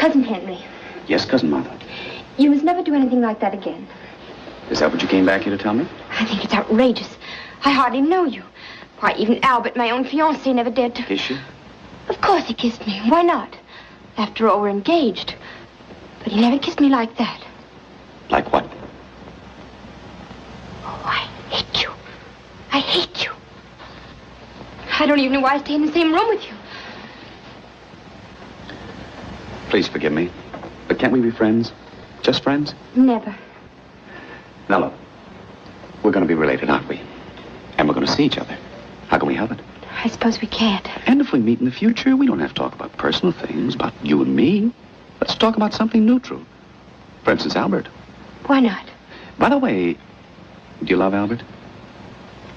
Cousin Henry, Yes, Cousin Martha. you must never do anything like that again. Is that what you came back here to tell me? I think it's outrageous. I hardly know you. Why, even Albert, my own fiancé, never dared to... Is she? Of course he kissed me. Why not? After all, we're engaged. But he never kissed me like that. Like what? Oh, I hate you. I hate you. I don't even know why I stay in the same room with you. Please forgive me. But can't we be friends? Just friends? Never. Now, look. We're going to be related, aren't we? And we're going to see each other. How can we help it? I suppose we can't. And if we meet in the future, we don't have to talk about personal things, about you and me. Let's talk about something neutral. For instance, Albert. Why not? By the way, do you love Albert?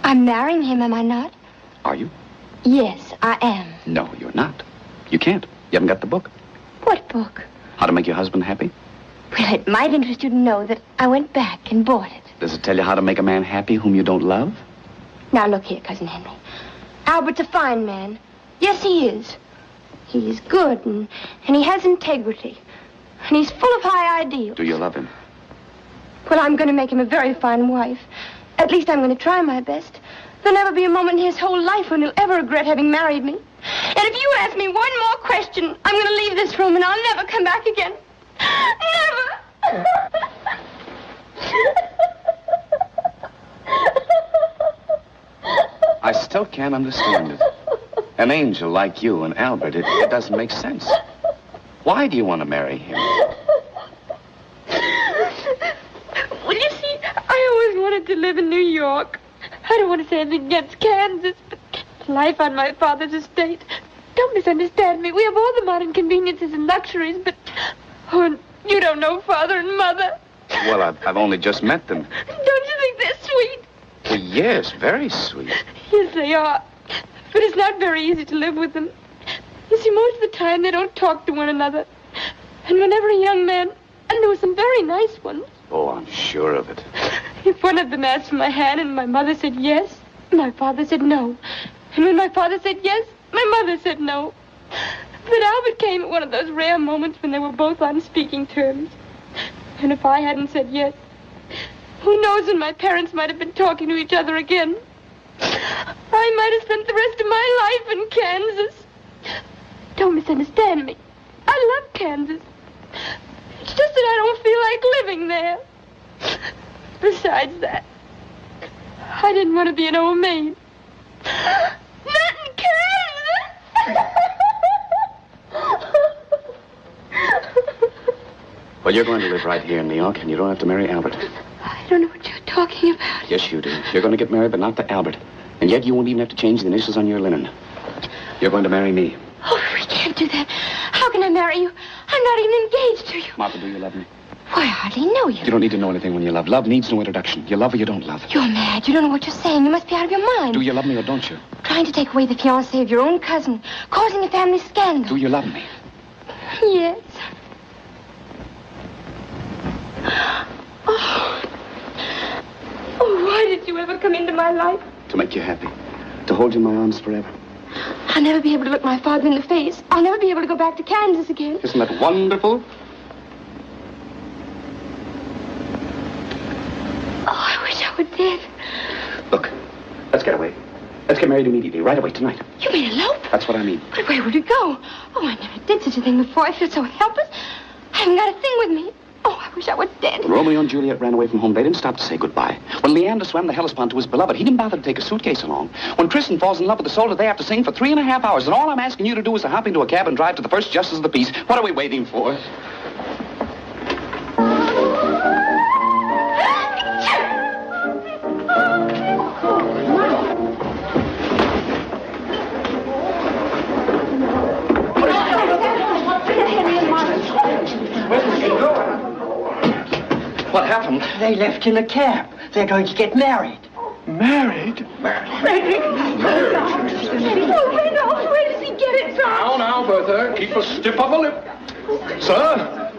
I'm marrying him, am I not? Are you? Yes, I am. No, you're not. You can't. You haven't got the book. What book? How to Make Your Husband Happy? Well, it might interest you to know that I went back and bought it. Does it tell you how to make a man happy whom you don't love? Now, look here, Cousin Henry. Albert's a fine man. Yes, he is. He's good, and he has integrity. And he's full of high ideals. Do you love him? Well, I'm going to make him a very fine wife. At least I'm going to try my best. There'll never be a moment in his whole life when he'll ever regret having married me. And if you ask me one more question, I'm going to leave this room and I'll never come back again. Never! I still can't understand it. An angel like you and Albert, it doesn't make sense. Why do you want to marry him? Well, you see, I always wanted to live in New York. I don't want to say anything against Kansas, but life on my father's estate. Don't misunderstand me. We have all the modern conveniences and luxuries, but... Oh, and you don't know Father and Mother. Well, I've only just met them. Don't you think they're sweet? Well, yes, very sweet. Yes, they are. But it's not very easy to live with them. You see, most of the time they don't talk to one another. And whenever a young man... And there were some very nice ones. Oh, I'm sure of it. If one of them asked for my hand and my mother said yes, my father said no. And when my father said yes, my mother said no. But Albert came at one of those rare moments when they were both on speaking terms. And if I hadn't said yes, who knows when my parents might have been talking to each other again. I might have spent the rest of my life in Kansas. Don't misunderstand me. I love Kansas. It's just that I don't feel like living there. Besides that, I didn't want to be an old maid. Not in Kansas! Well, you're going to live right here in New York, and you don't have to marry Albert. I don't know what you're talking about. Yes, you do. You're going to get married, but not to Albert. And yet you won't even have to change the initials on your linen. You're going to marry me. Oh, we can't do that. How can I marry you? I'm not even engaged to you. Martha, do you love me? Why, I hardly know you. You don't need to know anything when you love. Love needs no introduction. You love or you don't love. You're mad. You don't know what you're saying. You must be out of your mind. Do you love me or don't you? Trying to take away the fiancé of your own cousin, causing a family scandal. Do you love me? Yes. Oh, why did you ever come into my life? To make you happy. To hold you in my arms forever. I'll never be able to look my father in the face. I'll never be able to go back to Kansas again. Isn't that wonderful? Oh, I wish I were dead. Look, let's get away. Let's get married immediately, right away, tonight. You mean elope? That's what I mean. But where would we go? Oh, I never did such a thing before. I feel so helpless. I haven't got a thing with me. Oh, I wish I were dead. When Romeo and Juliet ran away from home, they didn't stop to say goodbye. When Leander swam the Hellespont to his beloved, he didn't bother to take a suitcase along. When Tristan falls in love with the soldier, they have to sing for 3.5 hours. And all I'm asking you to do is to hop into a cab and drive to the first justice of the peace. What are we waiting for? What happened? They left in a cab. They're going to get married. Married? Frederick! Oh, Randolph, where does he get it from? Now, Bertha, keep a stiff upper lip. Sir,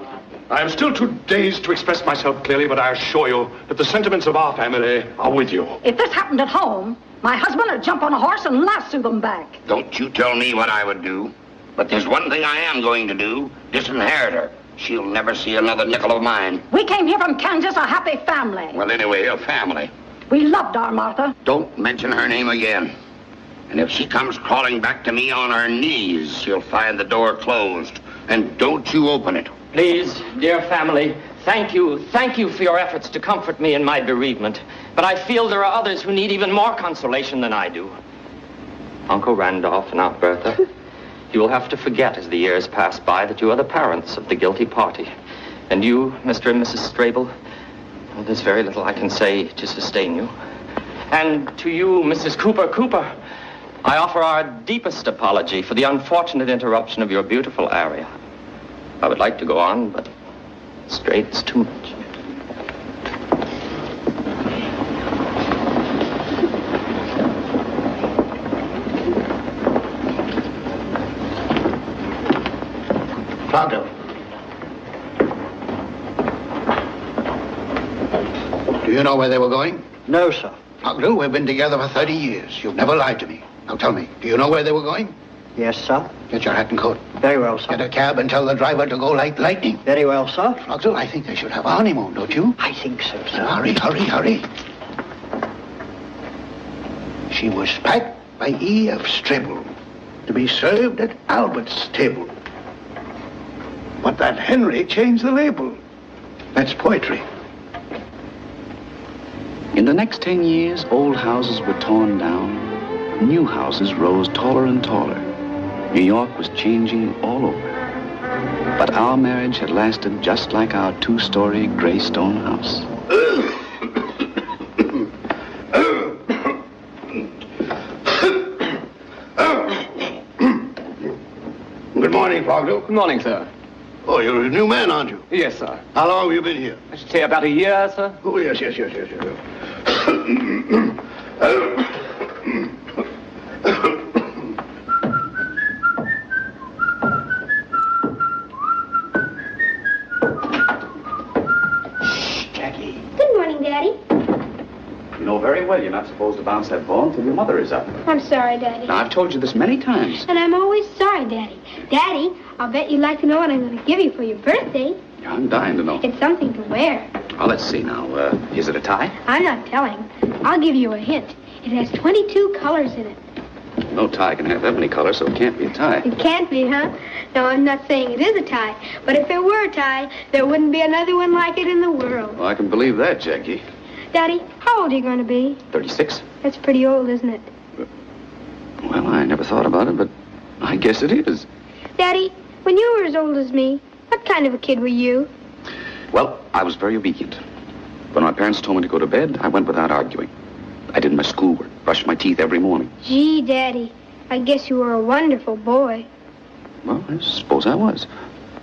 I am still too dazed to express myself clearly, but I assure you that the sentiments of our family are with you. If this happened at home, my husband would jump on a horse and lasso them back. Don't you tell me what I would do. But there's one thing I am going to do. Disinherit her. She'll never see another nickel of mine. We came here from Kansas, a happy family. Well, anyway, a family. We loved our Martha. Don't mention her name again. And if she comes crawling back to me on her knees, she'll find the door closed. And don't you open it. Please, dear family, thank you for your efforts to comfort me in my bereavement. But I feel there are others who need even more consolation than I do. Uncle Randolph and Aunt Bertha, you will have to forget as the years pass by that you are the parents of the guilty party. And you, Mr. and Mrs. Strable, well, there's very little I can say to sustain you. And to you, Mrs. Cooper, I offer our deepest apology for the unfortunate interruption of your beautiful aria. I would like to go on, but straight's too much. Pronto. Do you know where they were going? No, sir. Pronto, we've been together for 30 years. You've never lied to me. Now tell me, do you know where they were going? Yes, sir. Get your hat and coat. Very well, sir. Get a cab and tell the driver to go like lightning. Very well, sir. Floxel, I think they should have a honeymoon, don't you? I think so, sir. Hurry. She was packed by E.F. Stribble to be served at Albert's table. But that Henry changed the label. That's poetry. In the next 10 years, old houses were torn down. New houses rose taller and taller. New York was changing all over. But our marriage had lasted just like our two-story gray stone house. Good morning, Fogel. Good morning, sir. Oh, you're a new man, aren't you? Yes, sir. How long have you been here? I should say about a year, sir. Oh, yes. Jackie, Good morning, Daddy. you know very well you're not supposed to bounce that ball until your mother is up. I'm sorry, Daddy. Now, I've told you this many times. And I'm always sorry, Daddy. Daddy, I'll bet you'd like to know what I'm going to give you for your birthday. I'm dying to know. It's something to wear. Well, let's see now. Is it a tie? I'm not telling. I'll give you a hint. It has 22 colors in it. No tie can have that many colors, so it can't be a tie. It can't be, huh? No, I'm not saying it is a tie. But if it were a tie, there wouldn't be another one like it in the world. Well, I can believe that, Jackie. Daddy, how old are you going to be? 36? That's pretty old, isn't it? Well, I never thought about it, but I guess it is. Daddy, when you were as old as me, what kind of a kid were you? Well, I was very obedient. When my parents told me to go to bed, I went without arguing. I did my schoolwork, brushed my teeth every morning. Gee, Daddy, I guess you were a wonderful boy. Well, I suppose I was.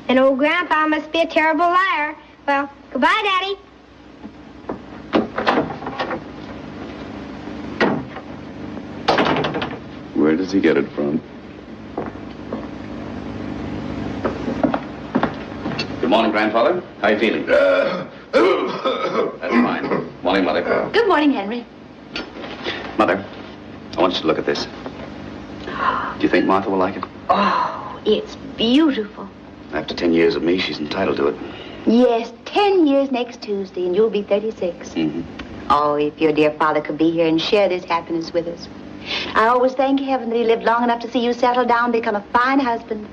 And old Grandpa must be a terrible liar. Well, goodbye, Daddy. Where does he get it from? Good morning, Grandfather. How are you feeling? That's fine. Morning, Mother. Good morning, Henry. Mother, I want you to look at this. Do you think Martha will like it? Oh, it's beautiful. After 10 years of me, she's entitled to it. Yes, 10 years next Tuesday, and you'll be 36. Mm-hmm. Oh, if your dear father could be here and share this happiness with us. I always thank heaven that he lived long enough to see you settle down, become a fine husband,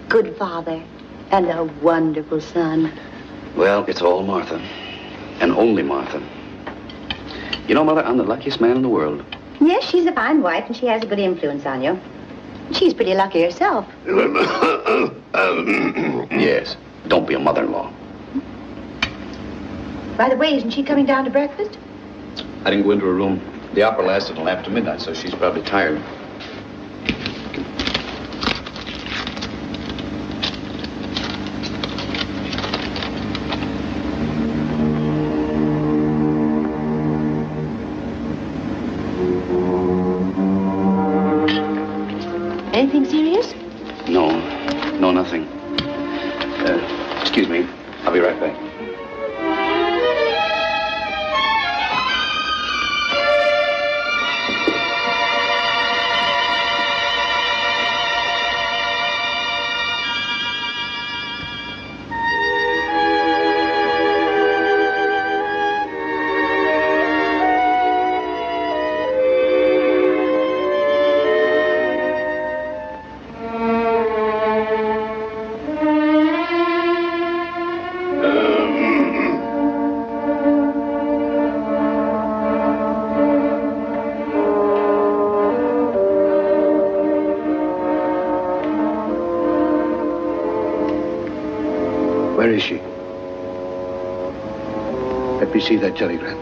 good father, and a wonderful son. Well, it's all Martha. And only Martha. You know, Mother, I'm the luckiest man in the world. Yes, she's a fine wife, and she has a good influence on you. She's pretty lucky herself. Yes. Don't be a mother-in-law. By the way, isn't she coming down to breakfast? I didn't go into her room. The opera lasted until after midnight, so she's probably tired. Anything serious? No, nothing. Excuse me. I'll be right back. Where is she? Let me see that telegram.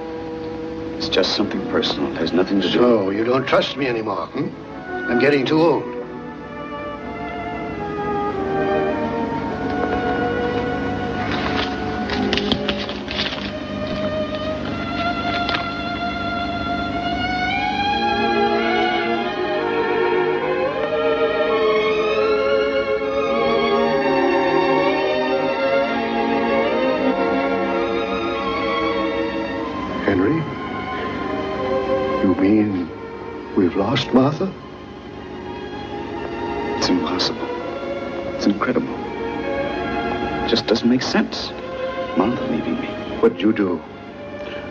It's just something personal. It has nothing to do... So, you don't trust me anymore, I'm getting too old. Henry? You mean we've lost Martha? It's impossible. It's incredible. It just doesn't make sense. Martha leaving me. What'd you do?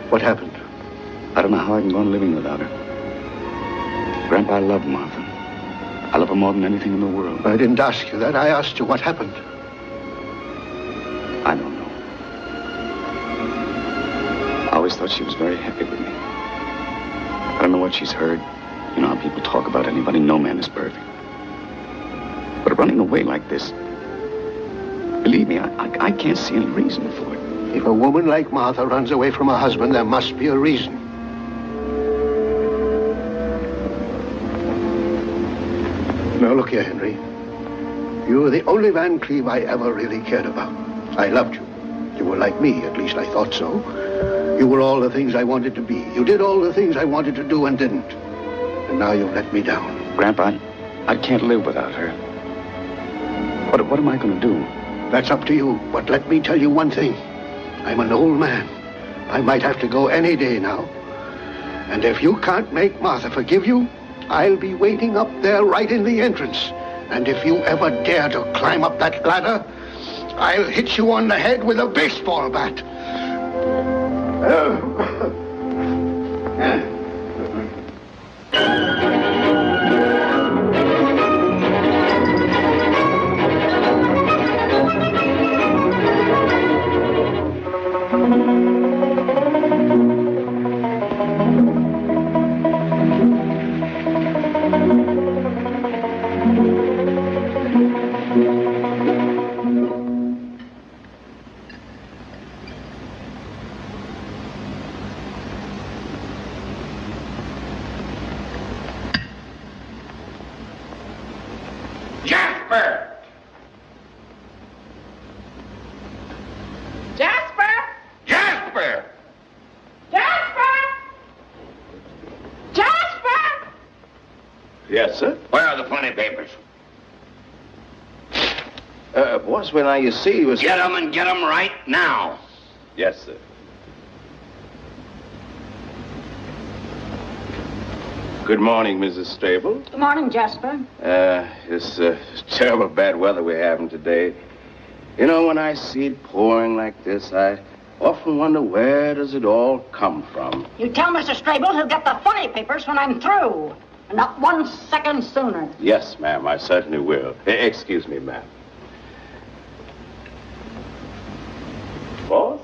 What happened? I don't know how I can go on living without her. Grandpa, I love Martha. I love her more than anything in the world. I didn't ask you that. I asked you what happened. I don't know. I always thought she was very happy with me. I don't know what she's heard. You know how people talk about anybody. No man is perfect. But running away like this, believe me, I can't see any reason for it. If a woman like Martha runs away from her husband, there must be a reason. Now, look here, Henry. You were the only Van Cleve I ever really cared about. I loved you. You were like me, at least I thought so. You were all the things I wanted to be. You did all the things I wanted to do and didn't. And now you've let me down. Grandpa, I can't live without her. What am I going to do? That's up to you. But let me tell you one thing. I'm an old man. I might have to go any day now. And if you can't make Martha forgive you, I'll be waiting up there right in the entrance. And if you ever dare to climb up that ladder, I'll hit you on the head with a baseball bat. Yes, sir? Where are the funny papers? Boss, well, now, you see, he was... Get them and get them right now. Yes, sir. Good morning, Mrs. Strable. Good morning, Jasper. This terrible bad weather we're having today. You know, when I see it pouring like this, I often wonder where does it all come from. You tell Mr. Strable he'll get the funny papers when I'm through. And not 1 second sooner. Yes, ma'am, I certainly will. Excuse me, ma'am. Boss?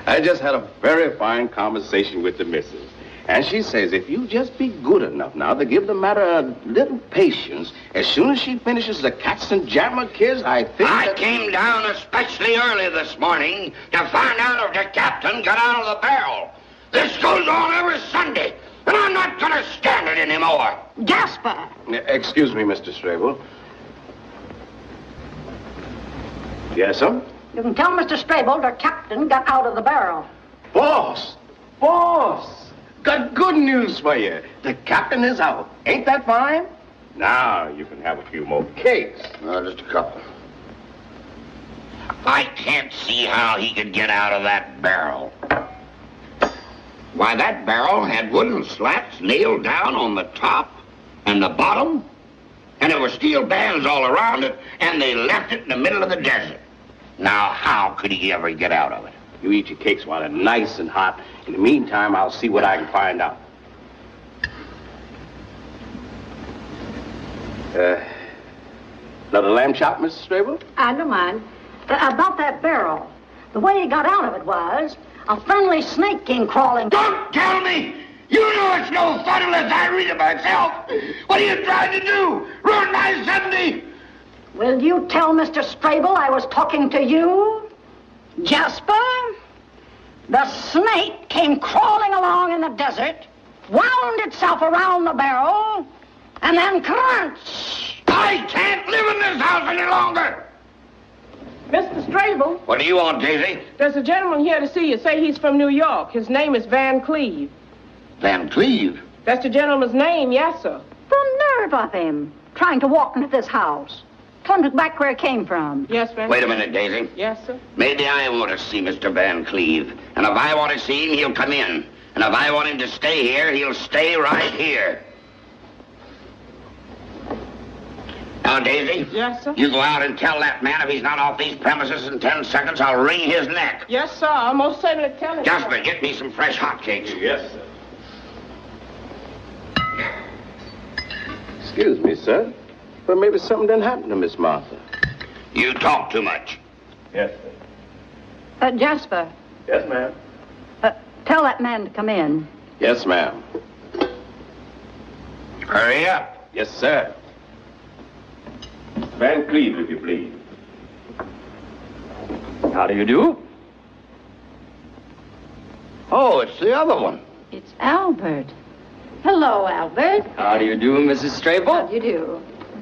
I just had a very fine conversation with the missus. And she says if you just be good enough now to give the matter a little patience, as soon as she finishes the Katzenjammer kids, I think I came down especially early this morning to find out if the captain got out of the barrel. This goes on every Sunday, and I'm not going to stand it anymore. Jasper! Excuse me, Mr. Strable. Yes, sir? You can tell Mr. Strable the captain got out of the barrel. Boss! Boss! Got good news for you. The captain is out. Ain't that fine? Now you can have a few more cakes. Just a couple. I can't see how he could get out of that barrel. Why, that barrel had wooden slats nailed down on the top and the bottom, and there were steel bands all around it, and they left it in the middle of the desert. Now, how could he ever get out of it? You eat your cakes while they're nice and hot. In the meantime, I'll see what I can find out. Another lamb chop, Mrs. Strable? I don't mind. About that barrel. The way he got out of it was a friendly snake came crawling. Don't tell me! You know it's no fun unless I read it myself. What are you trying to do? Ruin my Sunday? Will you tell Mr. Strable I was talking to you? Jasper, the snake came crawling along in the desert, wound itself around the barrel, and then crunch! I can't live in this house any longer! Mr. Strable, What do you want, Daisy? there's a gentleman here to see you. Say he's from New York. His name is Van Cleve. Van Cleve? That's the gentleman's name, yes, sir. The nerve of him, trying to walk into this house. Tell him to back where he came from. Yes, Van. Wait a minute, Daisy. Yes, sir. Maybe I want to see Mr. Van Cleve. And if I want to see him, he'll come in. And if I want him to stay here, he'll stay right here. Now, Daisy. Yes, sir. You go out and tell that man if he's not off these premises in 10 seconds, I'll wring his neck. Yes, sir. I'll most certainly tell him. Jasper, get me some fresh hotcakes. Yes, sir. Excuse me, sir. But maybe something didn't happen to Miss Martha. You talk too much. Yes, sir. Jasper, Yes, ma'am. tell that man to come in. Yes, ma'am. Hurry up. Yes, sir. Van Cleve, if you please. How do you do? Oh, it's the other one. It's Albert. Hello, Albert. How do you do, Mrs. Strable? How do you do?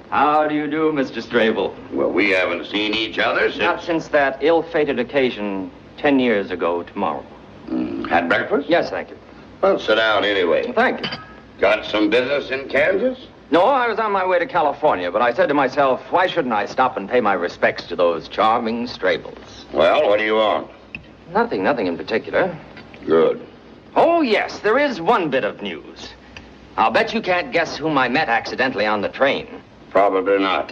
How do you do, Mr. Strable? Well, we haven't seen each other Not since that ill-fated occasion 10 years ago tomorrow. Had breakfast? Yes, thank you. Well, sit down anyway. Thank you. Got some business in Kansas? No, I was on my way to California, but I said to myself, why shouldn't I stop and pay my respects to those charming Strables? Well, what do you want? Nothing in particular. Good. Oh, yes, there is one bit of news. I'll bet you can't guess whom I met accidentally on the train. Probably not.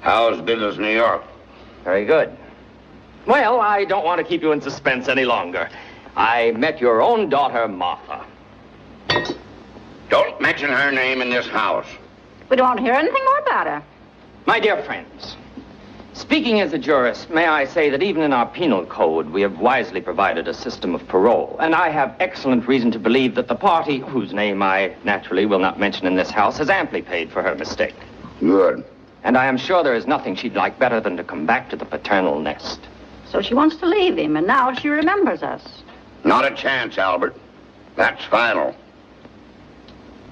How's business in New York? Very good. Well, I don't want to keep you in suspense any longer. I met your own daughter, Martha. Don't mention her name in this house. We don't want to hear anything more about her. My dear friends, speaking as a jurist, may I say that even in our penal code, we have wisely provided a system of parole. And I have excellent reason to believe that the party, whose name I naturally will not mention in this house, has amply paid for her mistake. Good. And I am sure there is nothing she'd like better than to come back to the paternal nest. So she wants to leave him, and now she remembers us. Not a chance, Albert. That's final.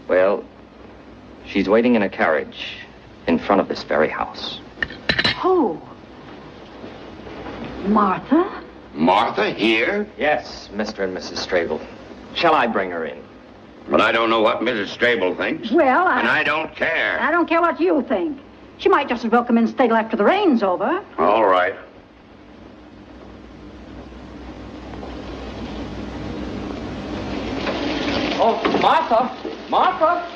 Well, she's waiting in a carriage in front of this very house. Who? Martha? Martha here? Yes, Mr. and Mrs. Strable. Shall I bring her in? But I don't know what Mrs. Strable thinks. Well, And I don't care. I don't care what you think. She might just as well come in and stay till after the rain's over. All right. Oh, Martha! Martha!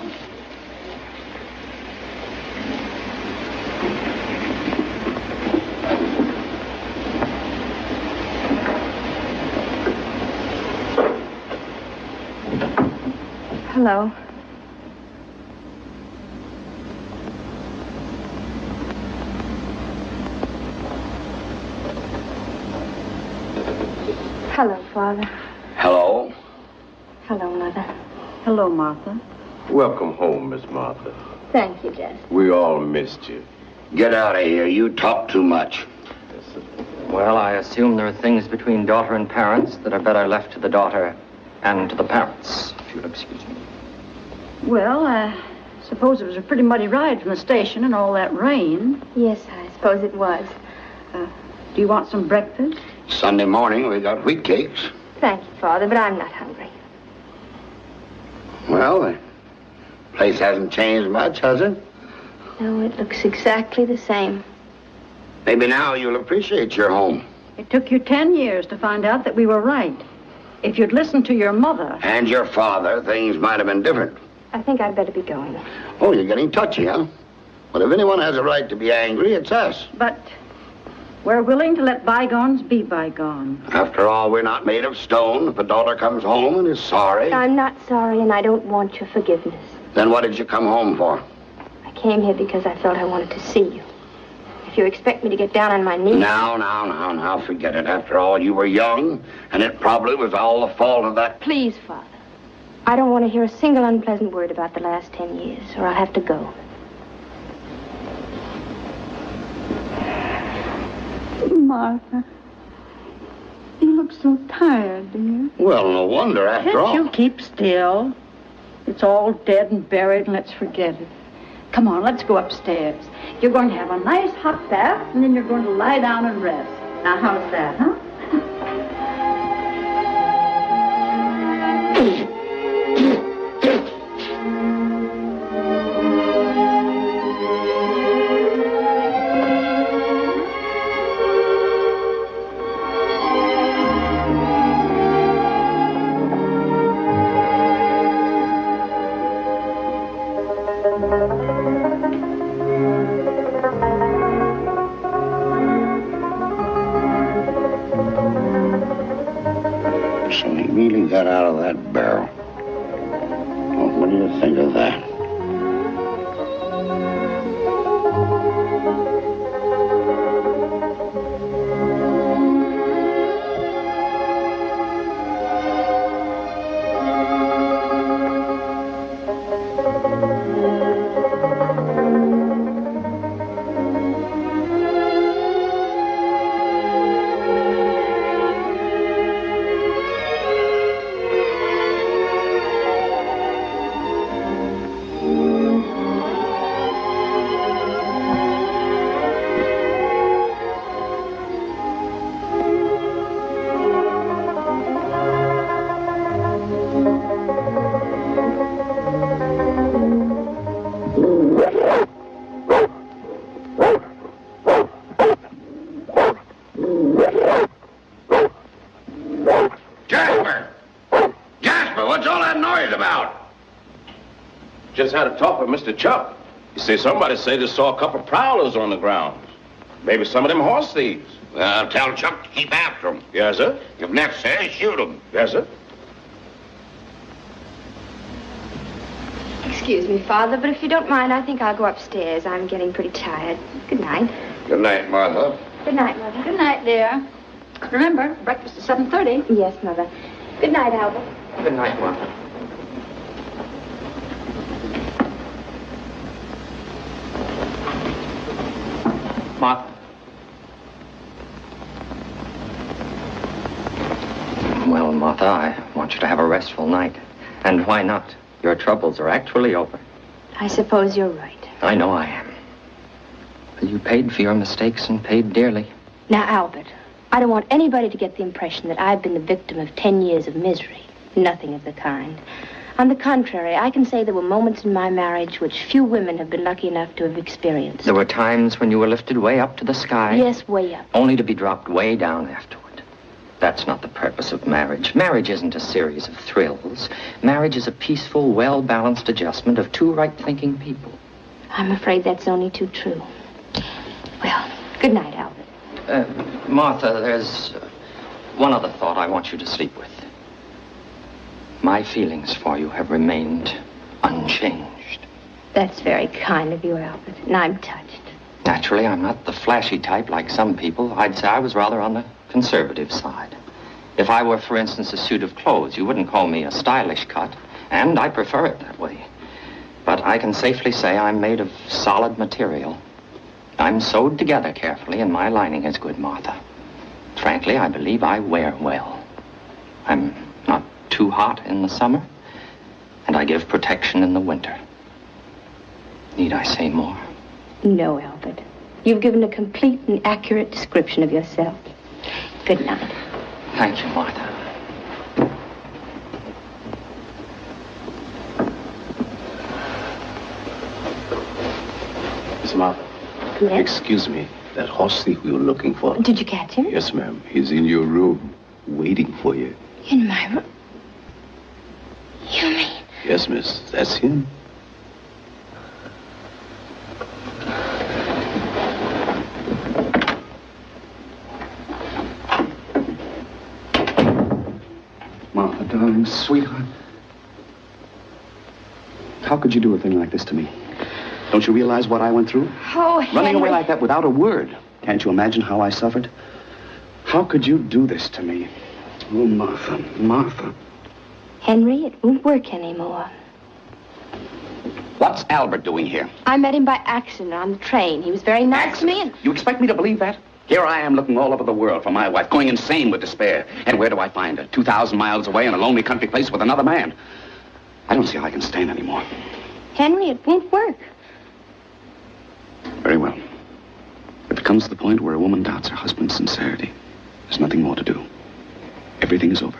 Hello. Hello, Father. Hello. Hello, Mother. Hello, Martha. Welcome home, Miss Martha. Thank you, Jess. We all missed you. Get out of here. You talk too much. Well, I assume there are things between daughter and parents that are better left to the daughter and to the parents, if you'll excuse me. Well, I suppose it was a pretty muddy ride from the station and all that rain. Yes, I suppose it was. Do you want some breakfast? Sunday morning, we got wheat cakes. Thank you, Father, but I'm not hungry. Well, the place hasn't changed much, has it? No, it looks exactly the same. Maybe now you'll appreciate your home. It took you 10 years to find out that we were right. If you'd listened to your mother... And your father, things might have been different. I think I'd better be going. Oh, you're getting touchy, huh? But if anyone has a right to be angry, it's us. But we're willing to let bygones be bygones. After all, we're not made of stone. If a daughter comes home and is sorry... I'm not sorry, and I don't want your forgiveness. Then what did you come home for? I came here because I felt I wanted to see you. If you expect me to get down on my knees... Now, forget it. After all, you were young, and it probably was all the fault of that... Please, Father. I don't want to hear a single unpleasant word about the last 10 years, or I'll have to go. Martha. You look so tired, dear. Well, no wonder, after all. Can't you keep still? It's all dead and buried, and let's forget it. Come on, let's go upstairs. You're going to have a nice hot bath, and then you're going to lie down and rest. Now, how's that, huh? So he really got out of that barrel. Well, what do you think of that? Just had a talk with Mr. Chuck. You see, somebody say they saw a couple prowlers on the ground. Maybe some of them horse thieves. Well, tell Chuck to keep after them. Yes, sir. If necessary, shoot them. Yes, sir. Excuse me, Father, but if you don't mind, I think I'll go upstairs. I'm getting pretty tired. Good night. Good night, Martha. Good night, Mother. Good night, dear. Remember, breakfast is 7:30. Yes, Mother. Good night, Albert. Good night, Martha. Martha. Well, Martha, I want you to have a restful night. And why not? Your troubles are actually over. I suppose you're right. I know I am. But you paid for your mistakes and paid dearly. Now, Albert, I don't want anybody to get the impression that I've been the victim of 10 years of misery. Nothing of the kind. On the contrary, I can say there were moments in my marriage which few women have been lucky enough to have experienced. There were times when you were lifted way up to the sky. Yes, way up. Only to be dropped way down afterward. That's not the purpose of marriage. Marriage isn't a series of thrills. Marriage is a peaceful, well-balanced adjustment of two right-thinking people. I'm afraid that's only too true. Well, good night, Albert. Martha, there's one other thought I want you to sleep with. My feelings for you have remained unchanged. That's very kind of you, Albert, and I'm touched. Naturally, I'm not the flashy type like some people. I'd say I was rather on the conservative side. If I were, for instance, a suit of clothes, you wouldn't call me a stylish cut, and I prefer it that way. But I can safely say I'm made of solid material. I'm sewed together carefully, and my lining is good, Martha. Frankly, I believe I wear well. I'm not too hot in the summer, and I give protection in the winter. Need I say more? No, Albert. You've given a complete and accurate description of yourself. Good night. Thank you, Martha. Miss Martha. Yes? Excuse me. That horse thief we were looking for. Did you catch him? Yes, ma'am. He's in your room, waiting for you. In my room? You mean? Yes, miss. That's him. Martha, darling, sweetheart. How could you do a thing like this to me? Don't you realize what I went through? Oh, Henry. Running away like that without a word. Can't you imagine how I suffered? How could you do this to me? Oh, Martha, Martha. Henry, it won't work anymore. What's Albert doing here? I met him by accident on the train. He was very nice to me and... You expect me to believe that? Here I am looking all over the world for my wife, going insane with despair. And where do I find her? 2,000 miles away in a lonely country place with another man. I don't see how I can stand anymore. Henry, it won't work. Very well. If it comes to the point where a woman doubts her husband's sincerity, there's nothing more to do. Everything is over.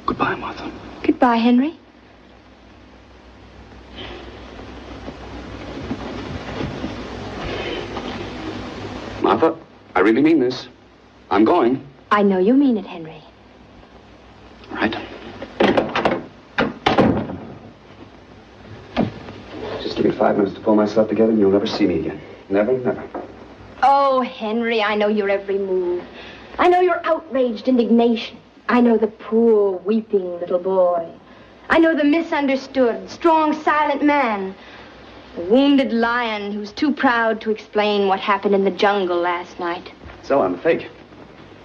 Goodbye, Martha. Goodbye, Henry. Martha, I really mean this. I'm going. I know you mean it, Henry. All right. Just give me 5 minutes to pull myself together and you'll never see me again. Never, never. Oh, Henry, I know your every move. I know your outraged indignation. I know the poor, weeping little boy. I know the misunderstood, strong, silent man. The wounded lion who's too proud to explain what happened in the jungle last night. So I'm fake.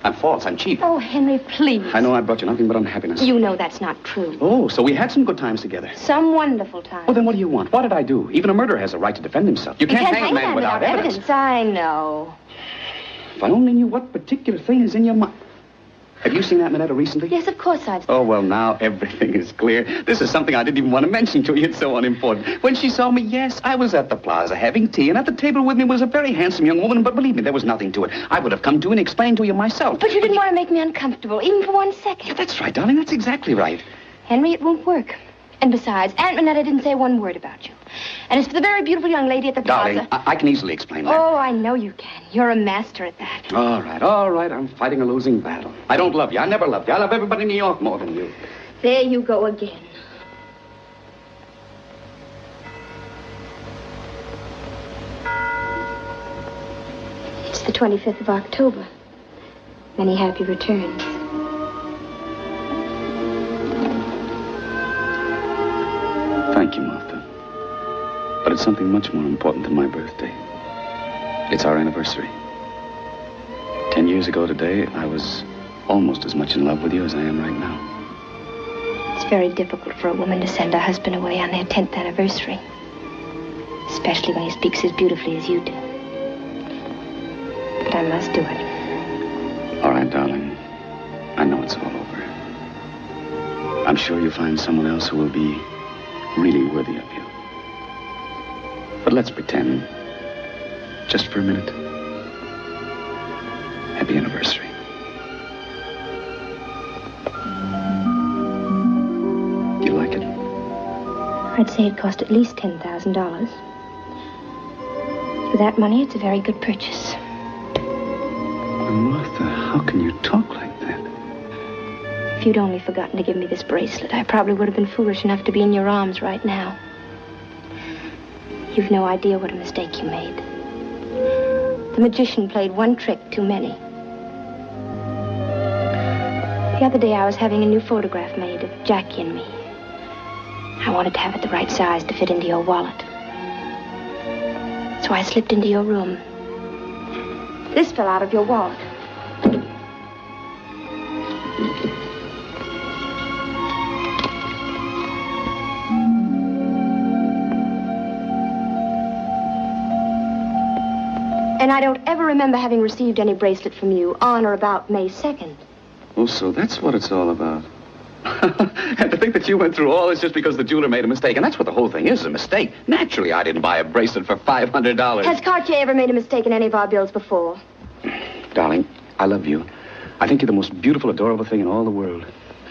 I'm false. I'm cheap. Oh, Henry, please. I know I brought you nothing but unhappiness. You know that's not true. Oh, so we had some good times together. Some wonderful times. Well, then what do you want? What did I do? Even a murderer has a right to defend himself. You can't hang a man without evidence. I know. If I only knew what particular thing is in your mind. Have you seen that Minetta recently? Yes, of course I've seen. Oh, well, now everything is clear. This is something I didn't even want to mention to you. It's so unimportant. When she saw me, yes, I was at the plaza having tea, and at the table with me was a very handsome young woman, but believe me, there was nothing to it. I would have come to and explained to you myself. But you didn't want to make me uncomfortable, even for 1 second. Yeah, that's right, darling. That's exactly right. Henry, it won't work. And besides, Aunt Minetta didn't say one word about you. And as for the very beautiful young lady at the Darling, plaza... I can easily explain that. Oh, I know you can. You're a master at that. All right. I'm fighting a losing battle. I don't love you. I never loved you. I love everybody in New York more than you. There you go again. It's the 25th of October. Many happy returns. Thank you, Martha. But it's something much more important than my birthday. It's our anniversary. 10 years ago today, I was almost as much in love with you as I am right now. It's very difficult for a woman to send her husband away on their 10th anniversary. Especially when he speaks as beautifully as you do. But I must do it. All right, darling. I know it's all over. I'm sure you'll find someone else who will be really worthy of you. But let's pretend, just for a minute. Happy anniversary. Do you like it? I'd say it cost at least $10,000. For that money, it's a very good purchase. Martha, how can you talk like that? If you'd only forgotten to give me this bracelet, I probably would have been foolish enough to be in your arms right now. You've no idea what a mistake you made. The magician played one trick too many. The other day I was having a new photograph made of Jackie and me. I wanted to have it the right size to fit into your wallet. So I slipped into your room. This fell out of your wallet. And I don't ever remember having received any bracelet from you on or about May 2nd. Oh, so that's what it's all about. And to think that you went through all this just because the jeweler made a mistake. And that's what the whole thing is, a mistake. Naturally, I didn't buy a bracelet for $500. Has Cartier ever made a mistake in any of our bills before? Darling, I love you. I think you're the most beautiful, adorable thing in all the world.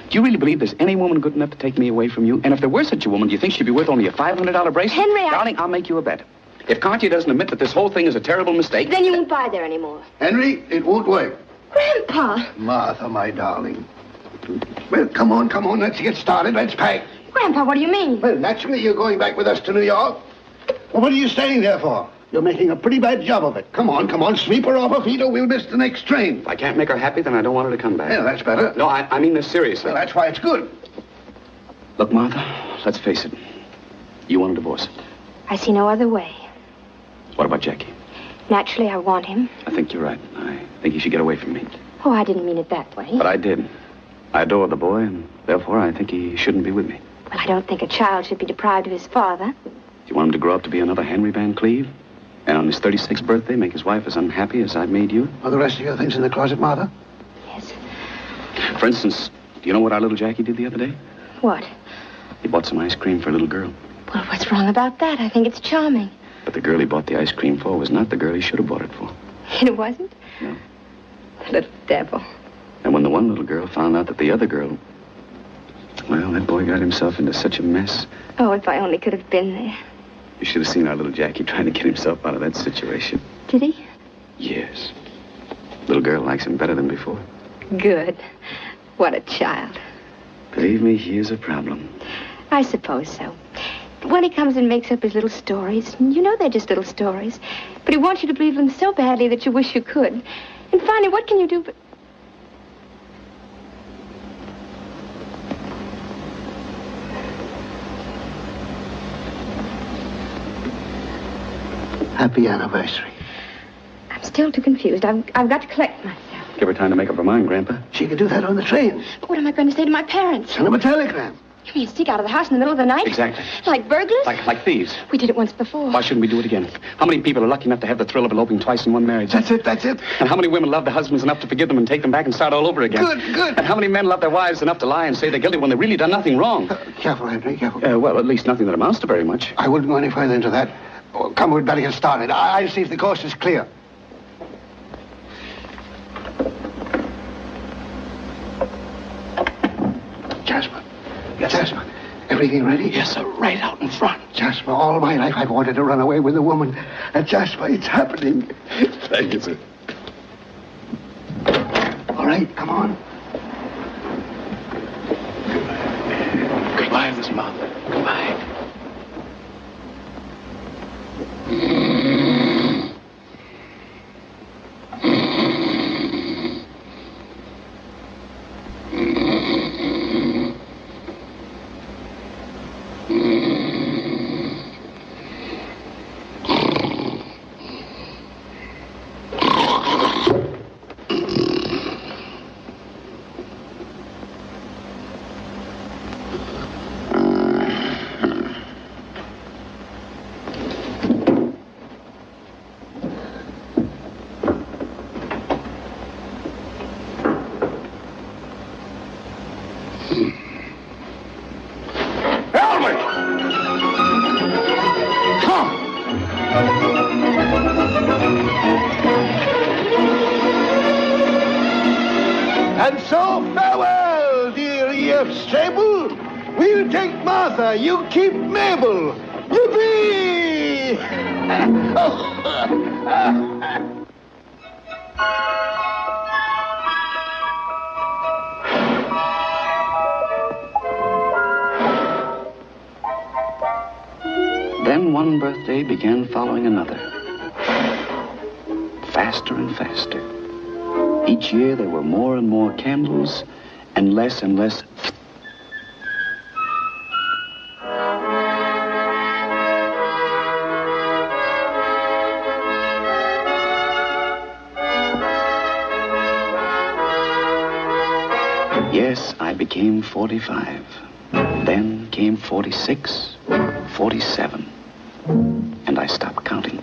Do you really believe there's any woman good enough to take me away from you? And if there were such a woman, do you think she'd be worth only a $500 bracelet? Henry, Darling, I'll make you a bet. If Cartier doesn't admit that this whole thing is a terrible mistake... Then you won't buy there anymore. Henry, it won't work. Grandpa! Martha, my darling. Well, come on, let's get started. Let's pack. Grandpa, what do you mean? Well, naturally, you're going back with us to New York. Well, what are you staying there for? You're making a pretty bad job of it. Come on, sweep her off her feet or we'll miss the next train. If I can't make her happy, then I don't want her to come back. Yeah, that's better. No, I mean this seriously. Well, that's why it's good. Look, Martha, let's face it. You want a divorce. I see no other way. What about Jackie? Naturally, I want him. I think you're right. I think he should get away from me. Oh, I didn't mean it that way. But I did. I adore the boy, and therefore I think he shouldn't be with me. Well, I don't think a child should be deprived of his father. Do you want him to grow up to be another Henry Van Cleve? And on his 36th birthday, make his wife as unhappy as I've made you? Are the rest of your things in the closet, Martha? Yes. For instance, do you know what our little Jackie did the other day? What? He bought some ice cream for a little girl. Well, what's wrong about that? I think it's charming. But the girl he bought the ice cream for was not the girl he should have bought it for. It wasn't? No. The little devil. And when the one little girl found out that the other girl... Well, that boy got himself into such a mess. Oh, if I only could have been there. You should have seen our little Jackie trying to get himself out of that situation. Did he? Yes. Little girl likes him better than before. Good. What a child. Believe me, he is a problem. I suppose so. When he comes and makes up his little stories, you know they're just little stories, but he wants you to believe them so badly that you wish you could. And finally, what can you do but... Happy anniversary. I'm still too confused. I've got to collect myself. Give her time to make up her mind, Grandpa. She could do that on the train. But what am I going to say to my parents? Send them a telegram. You mean sneak out of the house in the middle of the night? Exactly. Like burglars? Like thieves. We did it once before. Why shouldn't we do it again? How many people are lucky enough to have the thrill of eloping twice in one marriage? That's it. And how many women love their husbands enough to forgive them and take them back and start all over again? Good. And how many men love their wives enough to lie and say they're guilty when they've really done nothing wrong? Careful, Henry, careful. Well, at least nothing that amounts to very much. I wouldn't go any further into that. Oh, come, we'd better get started. I'll see if the coast is clear. Jasper. Yes, Jasper. Everything ready? Yes, sir. Right out in front. Jasper, all my life I've wanted to run away with a woman. And Jasper, it's happening. Thank you, sir. All right, come on. Goodbye, Miss Martha. Goodbye. And so farewell, dear E.F. Strable. We'll take Martha, you keep Mabel. Yippee! Then one birthday began following another. Faster and faster. Each year there were more and more candles and less. Yes, I became 45. Then came 46, 47. And I stopped counting.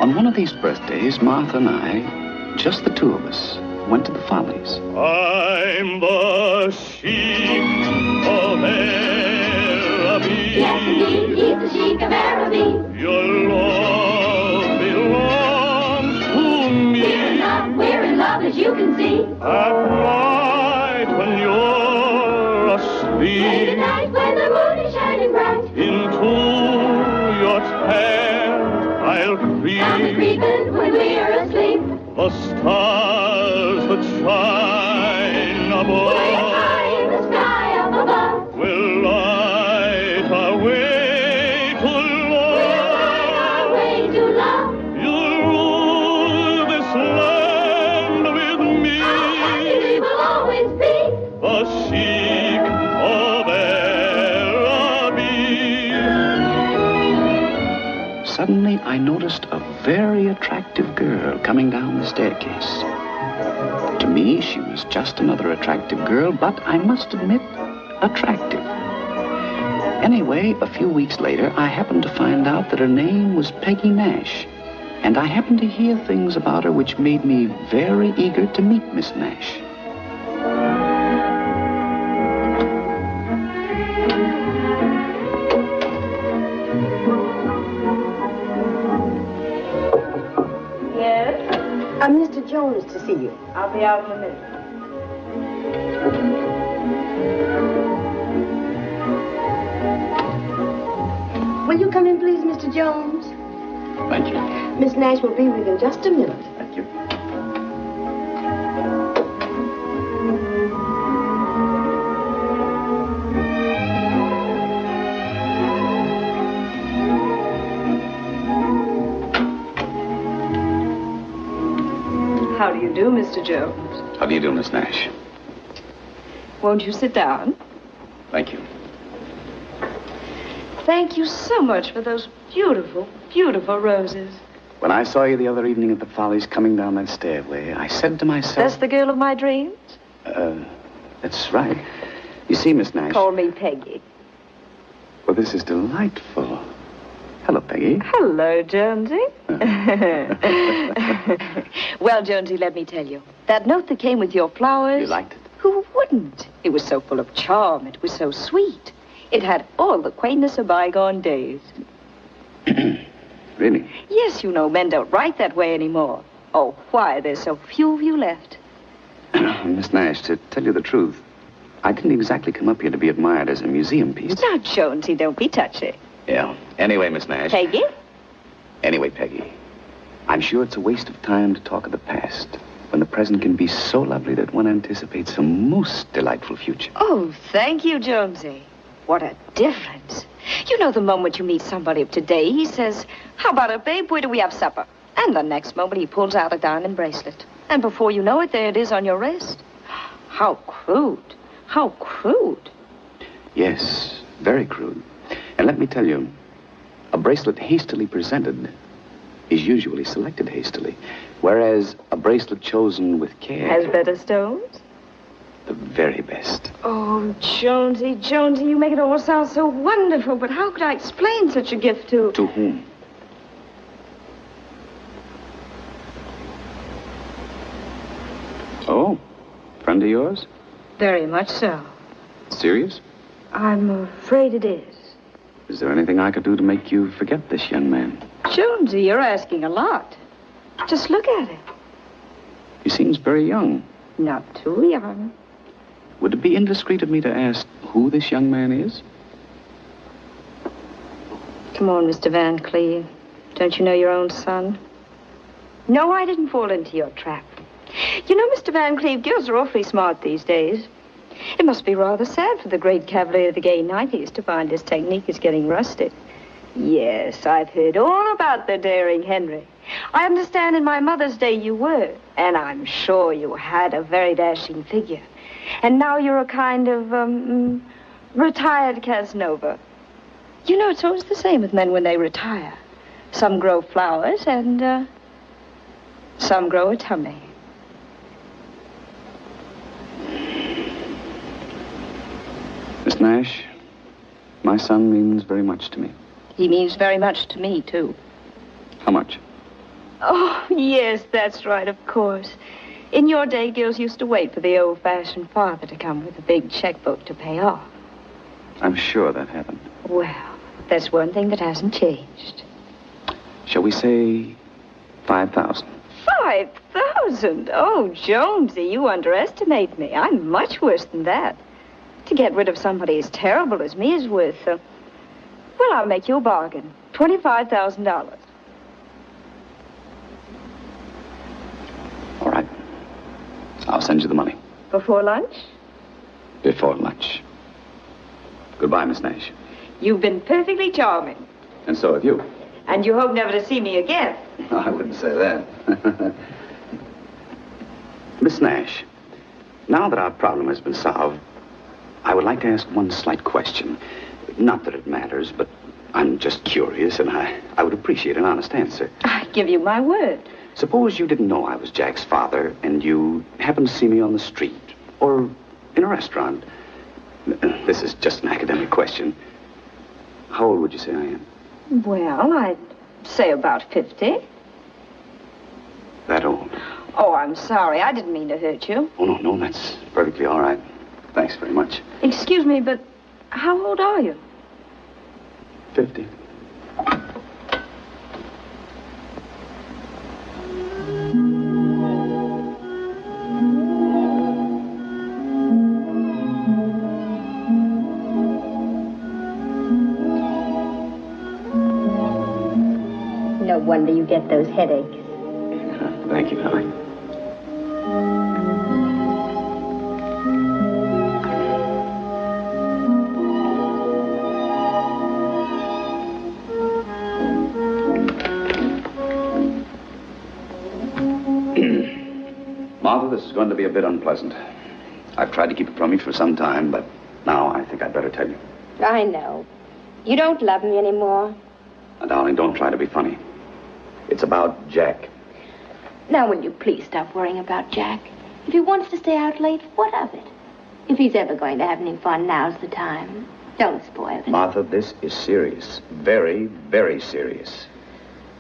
On one of these birthdays, Martha and I, just the two of us, went to the Follies. I'm the sheep of Araby. Yes, indeed, he's the sheik of Araby. Your love belongs to me. We're in love, as you can see. At night when you're asleep. Late at night when the moon is shining bright. Into your tent I'll creep. I'll be creeping when we're asleep. The stars that shine above. Way high in the sky up above. Will light our way to love. Our way to love. You'll rule this land with me. How happy we will always be. The sheik of Araby. Suddenly, I noticed a very attractive girl coming down the staircase. To me, she was just another attractive girl, but I must admit, attractive. Anyway, a few weeks later, I happened to find out that her name was Peggy Nash. And I happened to hear things about her which made me very eager to meet Miss Nash. Yes? Mr. Jones to see you. I'll be out in a minute. Will you come in, please, Mr. Jones? Thank you. Miss Nash will be with you in just a minute. Thank you. How do you do, Mr. Jones? How do you do, Miss Nash? Won't you sit down? Thank you. Thank you so much for those beautiful, beautiful roses. When I saw you the other evening at the Follies coming down that stairway, I said to myself... That's the girl of my dreams? That's right. You see, Miss Nash... Call me Peggy. Well, this is delightful. Hello, Peggy. Hello, Jonesy. Well, Jonesy, let me tell you. That note that came with your flowers... You liked it? Who wouldn't? It was so full of charm. It was so sweet. It had all the quaintness of bygone days. Really? Yes, you know, men don't write that way anymore. Oh, why? There's so few of you left. Miss Nash, to tell you the truth, I didn't exactly come up here to be admired as a museum piece. Now, Jonesy, don't be touchy. Yeah. Anyway, Miss Nash... Peggy? Anyway, Peggy, I'm sure it's a waste of time to talk of the past when the present can be so lovely that one anticipates a most delightful future. Oh, thank you, Jonesy. What a difference. You know, the moment you meet somebody of today, he says, how about it, babe? Where do we have supper? And the next moment he pulls out a diamond bracelet. And before you know it, there it is on your wrist. How crude. How crude. Yes, very crude. And let me tell you, a bracelet hastily presented is usually selected hastily, whereas a bracelet chosen with care... Has better stones? The very best. Oh, Jonesy, Jonesy, you make it all sound so wonderful, but how could I explain such a gift to... To whom? Oh, friend of yours? Very much so. Serious? I'm afraid it is. Is there anything I could do to make you forget this young man? Jonesy, you're asking a lot. Just look at him. He seems very young. Not too young. Would it be indiscreet of me to ask who this young man is? Come on, Mr. Van Cleve. Don't you know your own son? No, I didn't fall into your trap. You know, Mr. Van Cleve, girls are awfully smart these days. It must be rather sad for the great cavalier of the gay 90s to find his technique is getting rusted. Yes, I've heard all about the daring Henry. I understand in my mother's day you were, and I'm sure you had a very dashing figure. And now you're a kind of, retired Casanova. You know, it's always the same with men when they retire. Some grow flowers and, some grow a tummy. Miss Nash, my son means very much to me. He means very much to me, too. How much? Oh, yes, that's right, of course. In your day, girls used to wait for the old-fashioned father to come with a big checkbook to pay off. I'm sure that happened. Well, that's one thing that hasn't changed. Shall we say 5,000? 5,000? Oh, Jonesy, you underestimate me. I'm much worse than that. To get rid of somebody as terrible as me is worth, well, I'll make you a bargain. $25,000. All right. I'll send you the money. Before lunch? Before lunch. Goodbye, Miss Nash. You've been perfectly charming. And so have you. And you hope never to see me again. I wouldn't say that. Miss Nash, now that our problem has been solved, I would like to ask one slight question. Not that it matters, but I'm just curious, and I would appreciate an honest answer. I give you my word. Suppose you didn't know I was Jack's father, and you happened to see me on the street, or in a restaurant. This is just an academic question. How old would you say I am? Well, I'd say about 50. That old? Oh, I'm sorry. I didn't mean to hurt you. Oh, no, that's perfectly all right. Thanks very much. Excuse me, but how old are you? 50. No wonder you get those headaches. Thank you, darling. Martha, this is going to be a bit unpleasant. I've tried to keep it from you for some time, but now I think I'd better tell you. I know. You don't love me anymore. Now, darling, don't try to be funny. It's about Jack. Now, will you please stop worrying about Jack? If he wants to stay out late, what of it? If he's ever going to have any fun, now's the time. Don't spoil it. Martha, this is serious. Very, very serious.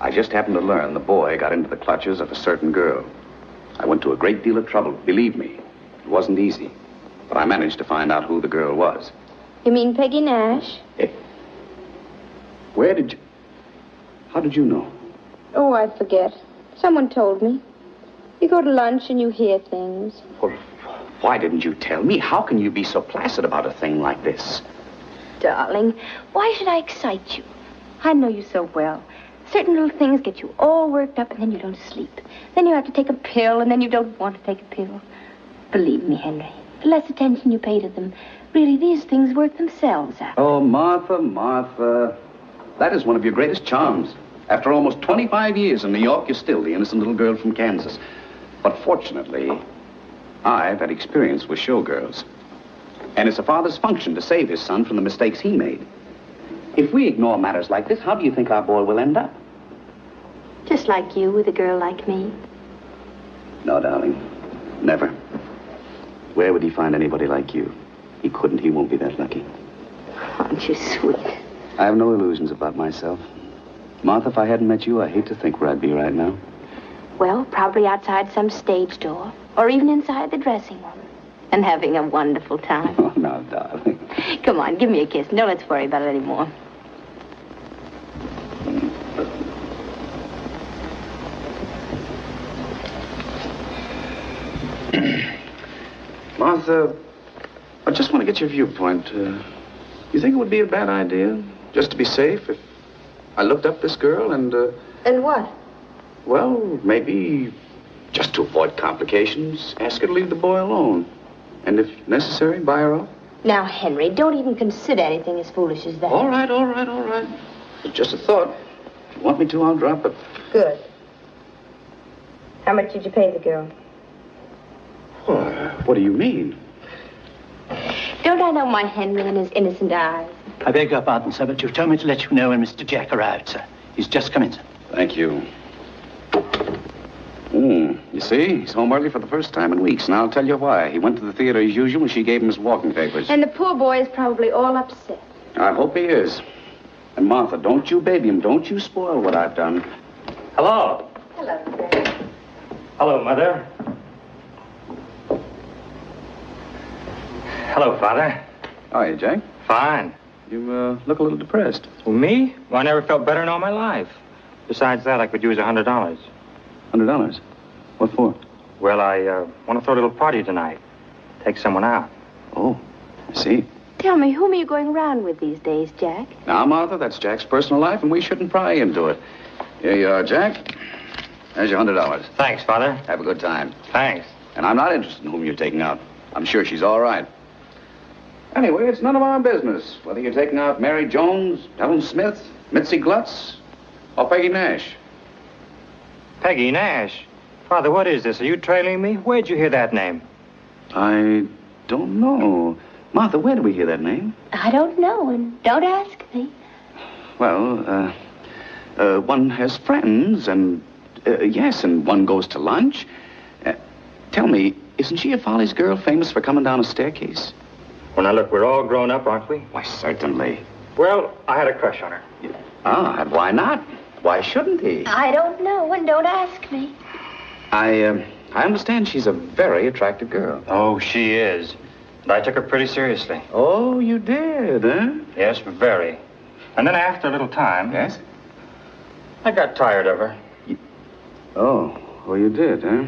I just happened to learn the boy got into the clutches of a certain girl. I went to a great deal of trouble, believe me. It wasn't easy. But I managed to find out who the girl was. You mean Peggy Nash? Where did you... How did you know? Oh, I forget. Someone told me. You go to lunch and you hear things. Well, why didn't you tell me? How can you be so placid about a thing like this? Darling, why should I excite you? I know you so well. Certain little things get you all worked up and then you don't sleep. Then you have to take a pill and then you don't want to take a pill. Believe me, Henry, the less attention you pay to them, really these things work themselves out. Oh, Martha, Martha. That is one of your greatest charms. After almost 25 years in New York, you're still the innocent little girl from Kansas. But fortunately, I've had experience with showgirls. And it's a father's function to save his son from the mistakes he made. If we ignore matters like this, how do you think our boy will end up? Just like you with a girl like me. No, darling. Never. Where would he find anybody like you? He couldn't. He won't be that lucky. Aren't you sweet? I have no illusions about myself. Martha, if I hadn't met you, I hate to think where I'd be right now. Well, probably outside some stage door, or even inside the dressing room, and having a wonderful time. Oh, no, darling. Come on, give me a kiss. Don't let's worry about it anymore. Martha, I just want to get your viewpoint. You think it would be a bad idea, just to be safe, if I looked up this girl and, And what? well, maybe just to avoid complications, ask her to leave the boy alone. And if necessary, buy her off? Now, Henry, don't even consider anything as foolish as that. All right. It's just a thought. If you want me to, I'll drop it. Good. How much did you pay the girl? What do you mean? Don't I know my Henry and his innocent eyes? I beg your pardon, sir, but you've told me to let you know when Mr. Jack arrived, sir. He's just come in, sir. Thank you. You see, he's home early for the first time in weeks, and I'll tell you why. He went to the theater as usual, and she gave him his walking papers. And the poor boy is probably all upset. I hope he is. And Martha, don't you baby him. Don't you spoil what I've done. Hello. Hello, Fred. Hello, Mother. Hello, Father. How are you, Jack? Fine. You look a little depressed. Well, me? Well, I never felt better in all my life. Besides that, I could use $100. $100? What for? Well, I want to throw a little party tonight. Take someone out. Oh, I see. Tell me, whom are you going around with these days, Jack? Now, Martha, that's Jack's personal life, and we shouldn't pry into it. Here you are, Jack. There's your $100. Thanks, Father. Have a good time. Thanks. And I'm not interested in whom you're taking out. I'm sure she's all right. Anyway, it's none of our business whether you're taking out Mary Jones, Helen Smith, Mitzi Glutz, or Peggy Nash. Peggy Nash? Father, what is this? Are you trailing me? Where'd you hear that name? I don't know. Martha, where do we hear that name? I don't know, and don't ask me. Well, one has friends, and, yes, and one goes to lunch. Tell me, isn't she a Follies girl famous for coming down a staircase? Well, now, look, we're all grown up, aren't we? Why, certainly. Well, I had a crush on her. Ah, why not? Why shouldn't he? I don't know, and don't ask me. I understand she's a very attractive girl. Oh, she is. And I took her pretty seriously. Oh, you did, huh? Yes, very. And then after a little time... Yes? I got tired of her. Oh, you did, huh?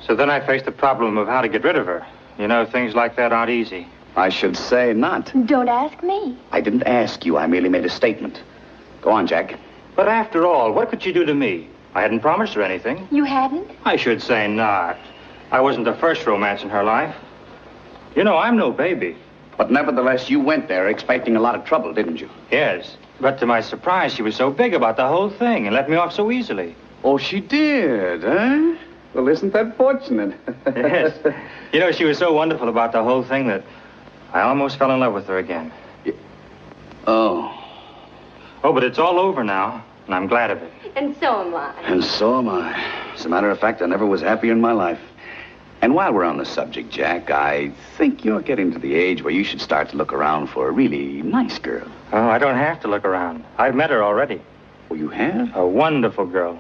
So then I faced the problem of how to get rid of her. You know, things like that aren't easy. I should say not. Don't ask me. I didn't ask you. I merely made a statement. Go on, Jack. But after all, what could she do to me? I hadn't promised her anything. You hadn't? I should say not. I wasn't the first romance in her life. You know, I'm no baby. But nevertheless, you went there expecting a lot of trouble, didn't you? Yes. But to my surprise, she was so big about the whole thing and let me off so easily. Oh, she did, huh? Well, isn't that fortunate? Yes. You know, she was so wonderful about the whole thing that I almost fell in love with her again. Oh. Oh, but it's all over now, and I'm glad of it. And so am I. And so am I. As a matter of fact, I never was happier in my life. And while we're on the subject, Jack, I think you're getting to the age where you should start to look around for a really nice girl. Oh, I don't have to look around. I've met her already. Oh, you have? A wonderful girl.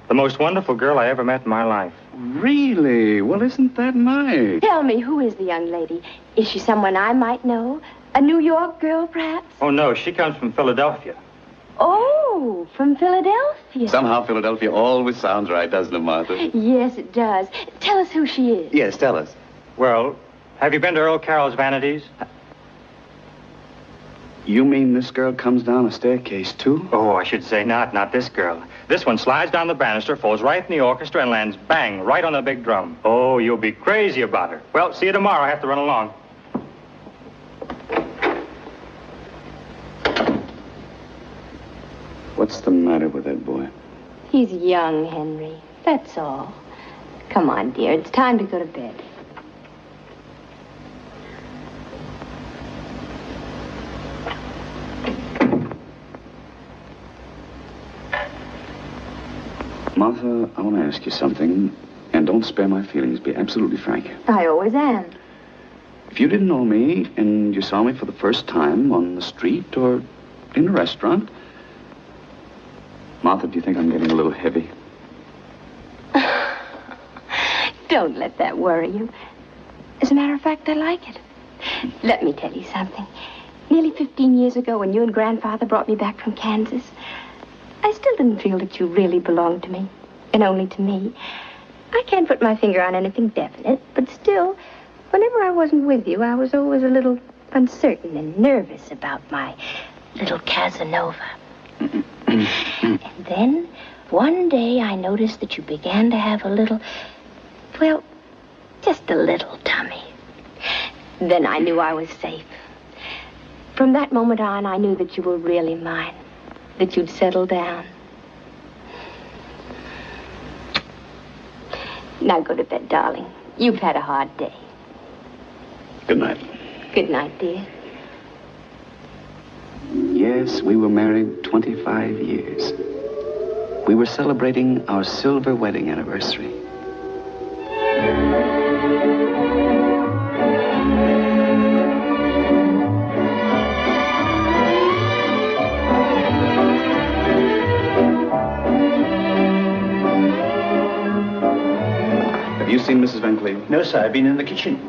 The most wonderful girl I ever met in my life. Really? Well, isn't that nice? Tell me, who is the young lady? Is she someone I might know? A New York girl, perhaps? Oh, no, she comes from Philadelphia. Oh, from Philadelphia. Somehow Philadelphia always sounds right, doesn't it, Martha? Yes, it does. Tell us who she is. Yes, tell us. Well, have you been to Earl Carroll's Vanities? You mean this girl comes down a staircase, too? Oh, I should say not this girl. This one slides down the banister, falls right in the orchestra, and lands bang right on the big drum. Oh, you'll be crazy about her. Well, see you tomorrow. I have to run along. What's the matter with that boy? He's young, Henry. That's all. Come on, dear. It's time to go to bed. Martha, I want to ask you something, and don't spare my feelings. Be absolutely frank. I always am. If you didn't know me, and you saw me for the first time on the street or in a restaurant, Martha, do you think I'm getting a little heavy? Don't let that worry you. As a matter of fact, I like it. Let me tell you something. Nearly 15 years ago, when you and Grandfather brought me back from Kansas, I still didn't feel that you really belonged to me, and only to me. I can't put my finger on anything definite, but still, whenever I wasn't with you, I was always a little uncertain and nervous about my little Casanova. And then, one day, I noticed that you began to have a little, well, just a little tummy. Then I knew I was safe. From that moment on, I knew that you were really mine, that you'd settle down. Now go to bed, darling. You've had a hard day. Good night. Good night, dear. Yes, we were married 25 years. We were celebrating our silver wedding anniversary. Have you seen Mrs. Van Cleve? No, sir. I've been in the kitchen.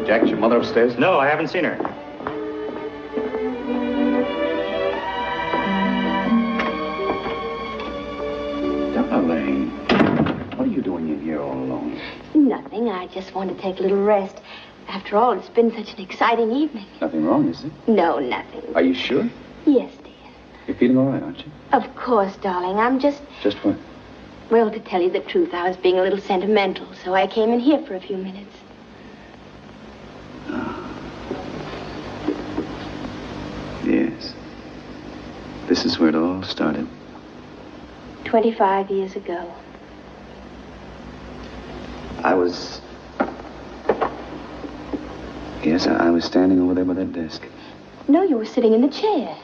Jack, is your mother upstairs? No, I haven't seen her. Darling, what are you doing in here all alone? Nothing. I just want to take a little rest. After all, it's been such an exciting evening. Nothing wrong, is it? No, nothing. Are you sure? Yes, dear. You're feeling all right, aren't you? Of course, darling. I'm just... Just what? Well, to tell you the truth, I was being a little sentimental, so I came in here for a few minutes. Yes. This is where it all started. 25 years ago. I was standing over there by that desk. No, you were sitting in the chair.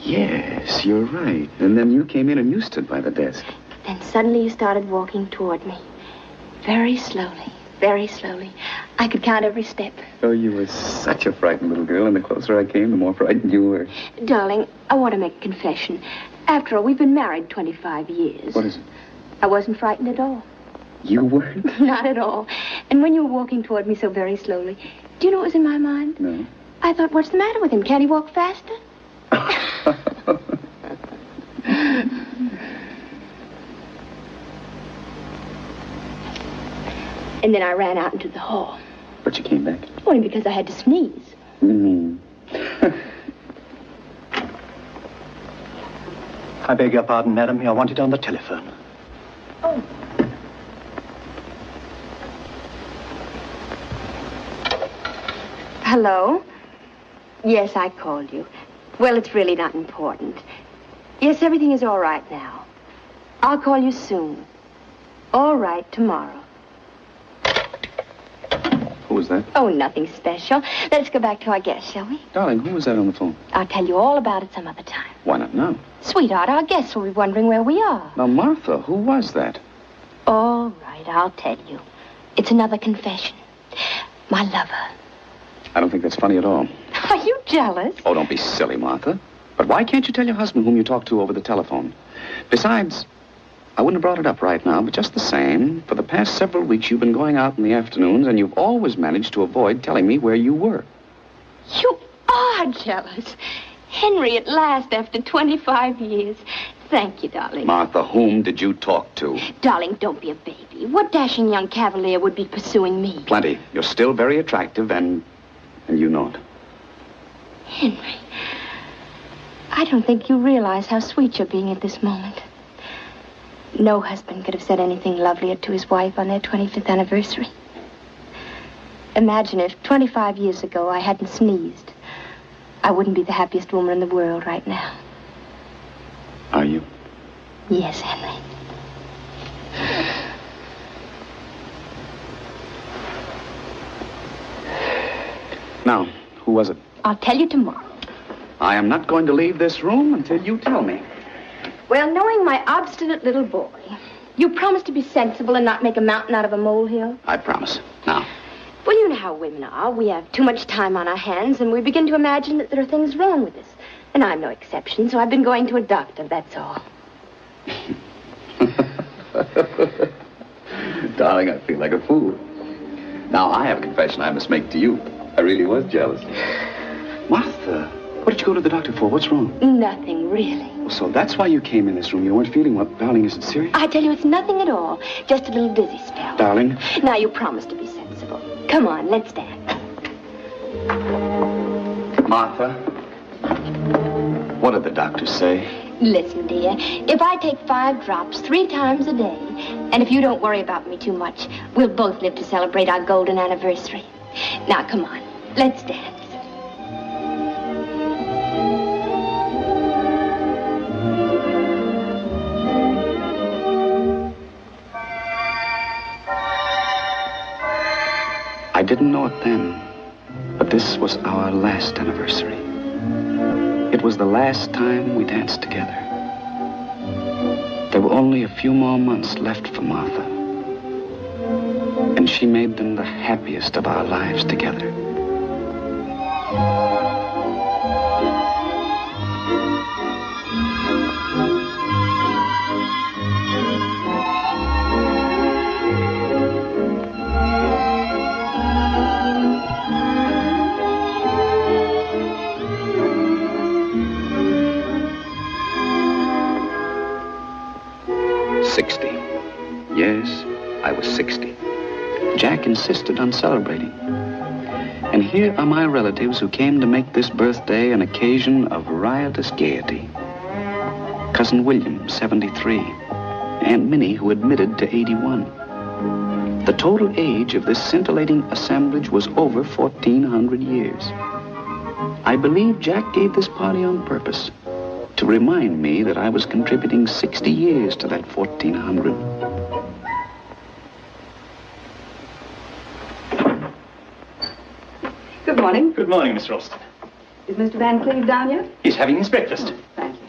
Yes, you're right. And then you came in and you stood by the desk. Then suddenly you started walking toward me. Very slowly, very slowly. I could count every step. Oh, you were such a frightened little girl, and the closer I came, the more frightened you were. Darling, I want to make a confession. After all, we've been married 25 years. What is it? I wasn't frightened at all. You weren't? Not at all. And when you were walking toward me so very slowly, do you know what was in my mind? No. I thought, what's the matter with him? Can't he walk faster? And then I ran out into the hall. But you came back? Only because I had to sneeze. I beg your pardon, madam. You're wanted on the telephone. Oh. Hello? Yes, I called you. Well, it's really not important. Yes, everything is all right now. I'll call you soon. All right, tomorrow. Who was that? Oh, nothing special. Let's go back to our guest, shall we? Darling, who was that on the phone? I'll tell you all about it some other time. Why not now? Sweetheart, our guests will be wondering where we are. Now, Martha, who was that? All right, I'll tell you. It's another confession. My lover. I don't think that's funny at all. Are you jealous? Oh, don't be silly, Martha. But why can't you tell your husband whom you talk to over the telephone? Besides, I wouldn't have brought it up right now, but just the same, for the past several weeks you've been going out in the afternoons, and you've always managed to avoid telling me where you were. You are jealous. Henry, at last, after 25 years. Thank you, darling. Martha, whom did you talk to? Darling, don't be a baby. What dashing young cavalier would be pursuing me? Plenty. You're still very attractive, and you know it. Henry, I don't think you realize how sweet you're being at this moment. No husband could have said anything lovelier to his wife on their 25th anniversary. Imagine if 25 years ago I hadn't sneezed. I wouldn't be the happiest woman in the world right now. Are you? Yes, Henry. Now, who was it? I'll tell you tomorrow. I am not going to leave this room until you tell me. Well, knowing my obstinate little boy, you promise to be sensible and not make a mountain out of a molehill? I promise. Now. Well, you know how women are. We have too much time on our hands, and we begin to imagine that there are things wrong with us. And I'm no exception, so I've been going to a doctor, that's all. Darling, I feel like a fool. Now, I have a confession I must make to you. I really was jealous. Martha, what did you go to the doctor for? What's wrong? Nothing, really. Oh, so that's why you came in this room. You weren't feeling well. Darling, is it serious? I tell you, it's nothing at all. Just a little dizzy spell. Darling? Now, you promise to be sensible. Come on, let's dance. Martha, what did the doctors say? Listen, dear, if I take 5 drops 3 times a day, and if you don't worry about me too much, we'll both live to celebrate our golden anniversary. Now, come on, let's dance. I didn't know it then, but this was our last anniversary. It was the last time we danced together. There were only a few more months left for Martha, and she made them the happiest of our lives together. Yes, I was 60. Jack insisted on celebrating. And here are my relatives who came to make this birthday an occasion of riotous gaiety. Cousin William, 73. Aunt Minnie, who admitted to 81. The total age of this scintillating assemblage was over 1,400 years. I believe Jack gave this party on purpose, to remind me that I was contributing 60 years to that 1,400. Good morning. Good morning, Miss Ralston. Is Mr. Van Cleve down yet? He's having his breakfast. Thank you.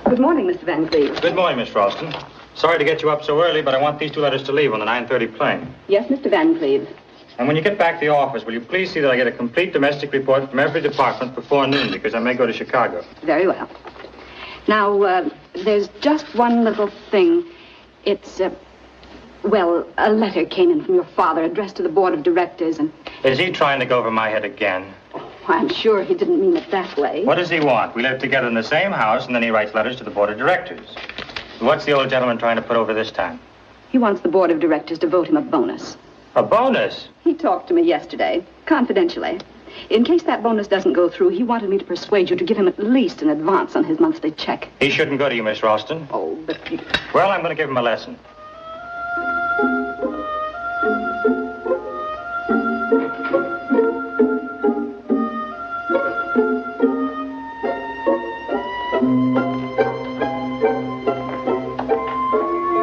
Good morning, Mr. Van Cleve. Good morning, Miss Ralston. Sorry to get you up so early, but I want these 2 letters to leave on the 9:30 plane. Yes, Mr. Van Cleve. And when you get back to the office, will you please see that I get a complete domestic report from every department before noon, because I may go to Chicago. Very well. Now, there's just one little thing. It's, well, a letter came in from your father addressed to the board of directors, and... Is he trying to go over my head again? I'm sure he didn't mean it that way. What does he want? We live together in the same house, and then he writes letters to the board of directors. What's the old gentleman trying to put over this time? He wants the board of directors to vote him a bonus. A bonus? He talked to me yesterday, confidentially. In case that bonus doesn't go through, he wanted me to persuade you to give him at least an advance on his monthly check. He shouldn't go to you, Miss Ralston. Oh, but... Well, I'm going to give him a lesson.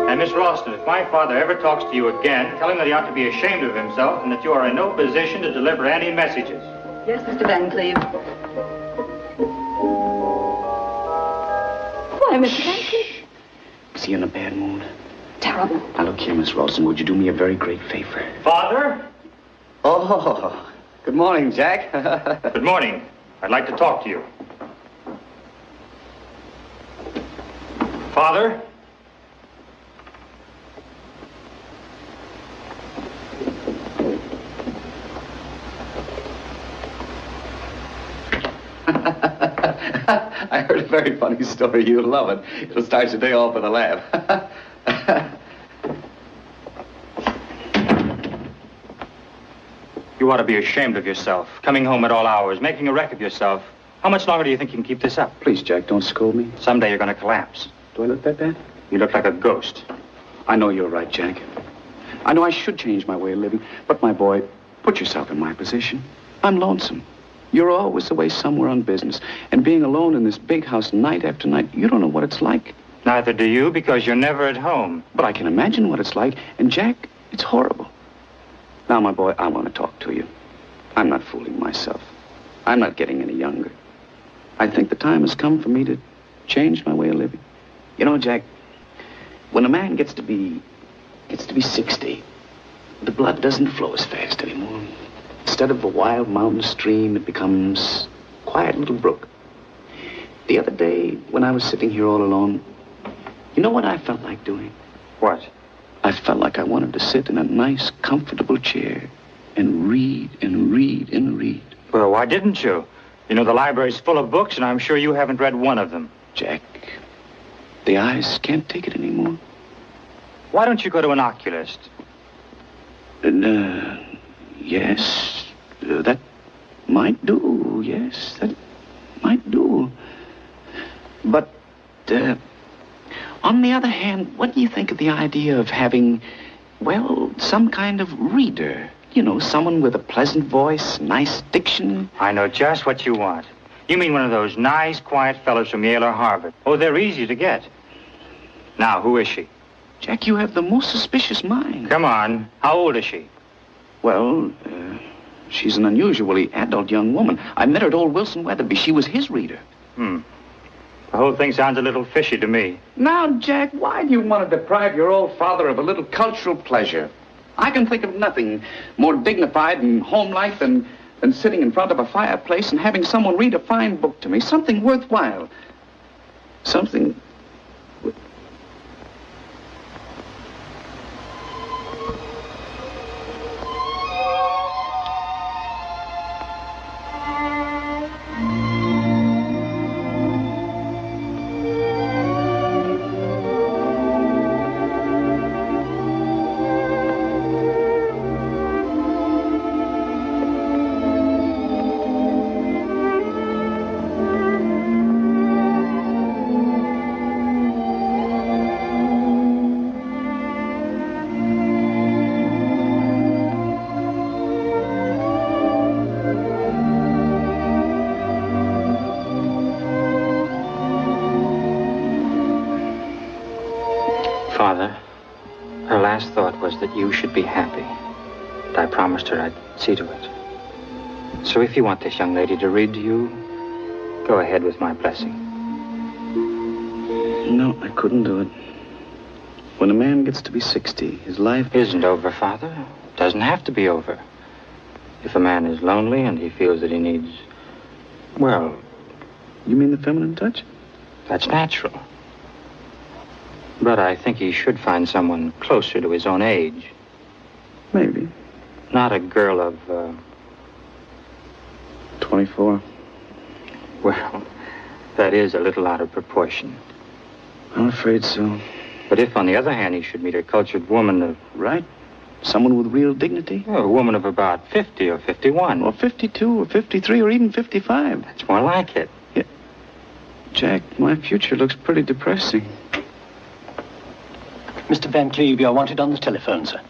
And Miss Ralston, if my father ever talks to you again, tell him that he ought to be ashamed of himself and that you are in no position to deliver any messages. Yes, Mr. Van Cleve. Why, Mr. Van Cleve? Is he in a bad mood? Terrible. Now, look here, Miss Ralston, would you do me a very great favor? Father? Oh, good morning, Jack. Good morning. I'd like to talk to you. Father? I heard a very funny story. You'll love it. It'll start your day off with a laugh. You ought to be ashamed of yourself. Coming home at all hours, making a wreck of yourself. How much longer do you think you can keep this up? Please, Jack, don't scold me. Someday you're going to collapse. Do I look that bad? You look like a ghost. I know you're right, Jack. I know I should change my way of living. But, my boy, put yourself in my position. I'm lonesome. You're always away somewhere on business. And being alone in this big house night after night, you don't know what it's like. Neither do you, because you're never at home. But I can imagine what it's like. And, Jack, it's horrible. Now, my boy, I want to talk to you. I'm not fooling myself. I'm not getting any younger. I think the time has come for me to change my way of living. You know, Jack, when a man gets to be 60, the blood doesn't flow as fast anymore. Instead of a wild mountain stream, it becomes a quiet little brook. The other day, when I was sitting here all alone, you know what I felt like doing? What? I felt like I wanted to sit in a nice, comfortable chair and read and read and read. Well, why didn't you? You know, the library's full of books, and I'm sure you haven't read one of them. Jack, the eyes can't take it anymore. Why don't you go to an oculist? Yes, that might do. Yes, that might do. But, on the other hand, what do you think of the idea of having, well, some kind of reader? You know, someone with a pleasant voice, nice diction. I know just what you want. You mean one of those nice, quiet fellows from Yale or Harvard. Oh, they're easy to get. Now, who is she? Jack, you have the most suspicious mind. Come on. How old is she? Well, she's an unusually adult young woman. I met her at old Wilson Weatherby. She was his reader. The whole thing sounds a little fishy to me. Now, Jack, why do you want to deprive your old father of a little cultural pleasure? I can think of nothing more dignified and homelike than sitting in front of a fireplace and having someone read a fine book to me. Something worthwhile. Something... Father, her last thought was that you should be happy. And I promised her I'd see to it. So if you want this young lady to read to you, go ahead with my blessing. No, I couldn't do it. When a man gets to be 60, his life Isn't over, Father. Doesn't have to be over. If a man is lonely and he feels that he needs, well, You mean the feminine touch? that's natural. But I think he should find someone closer to his own age. Maybe. Not a girl of, 24. well, that is a little out of proportion. I'm afraid so. But if, on the other hand, he should meet a cultured woman of... Right? Someone with real dignity? A woman of about 50 or 51. Or 52 or 53 or even 55. That's more like it. Yeah. Jack, my future looks pretty depressing. Mr. Van Cleve, you're wanted on the telephone, sir.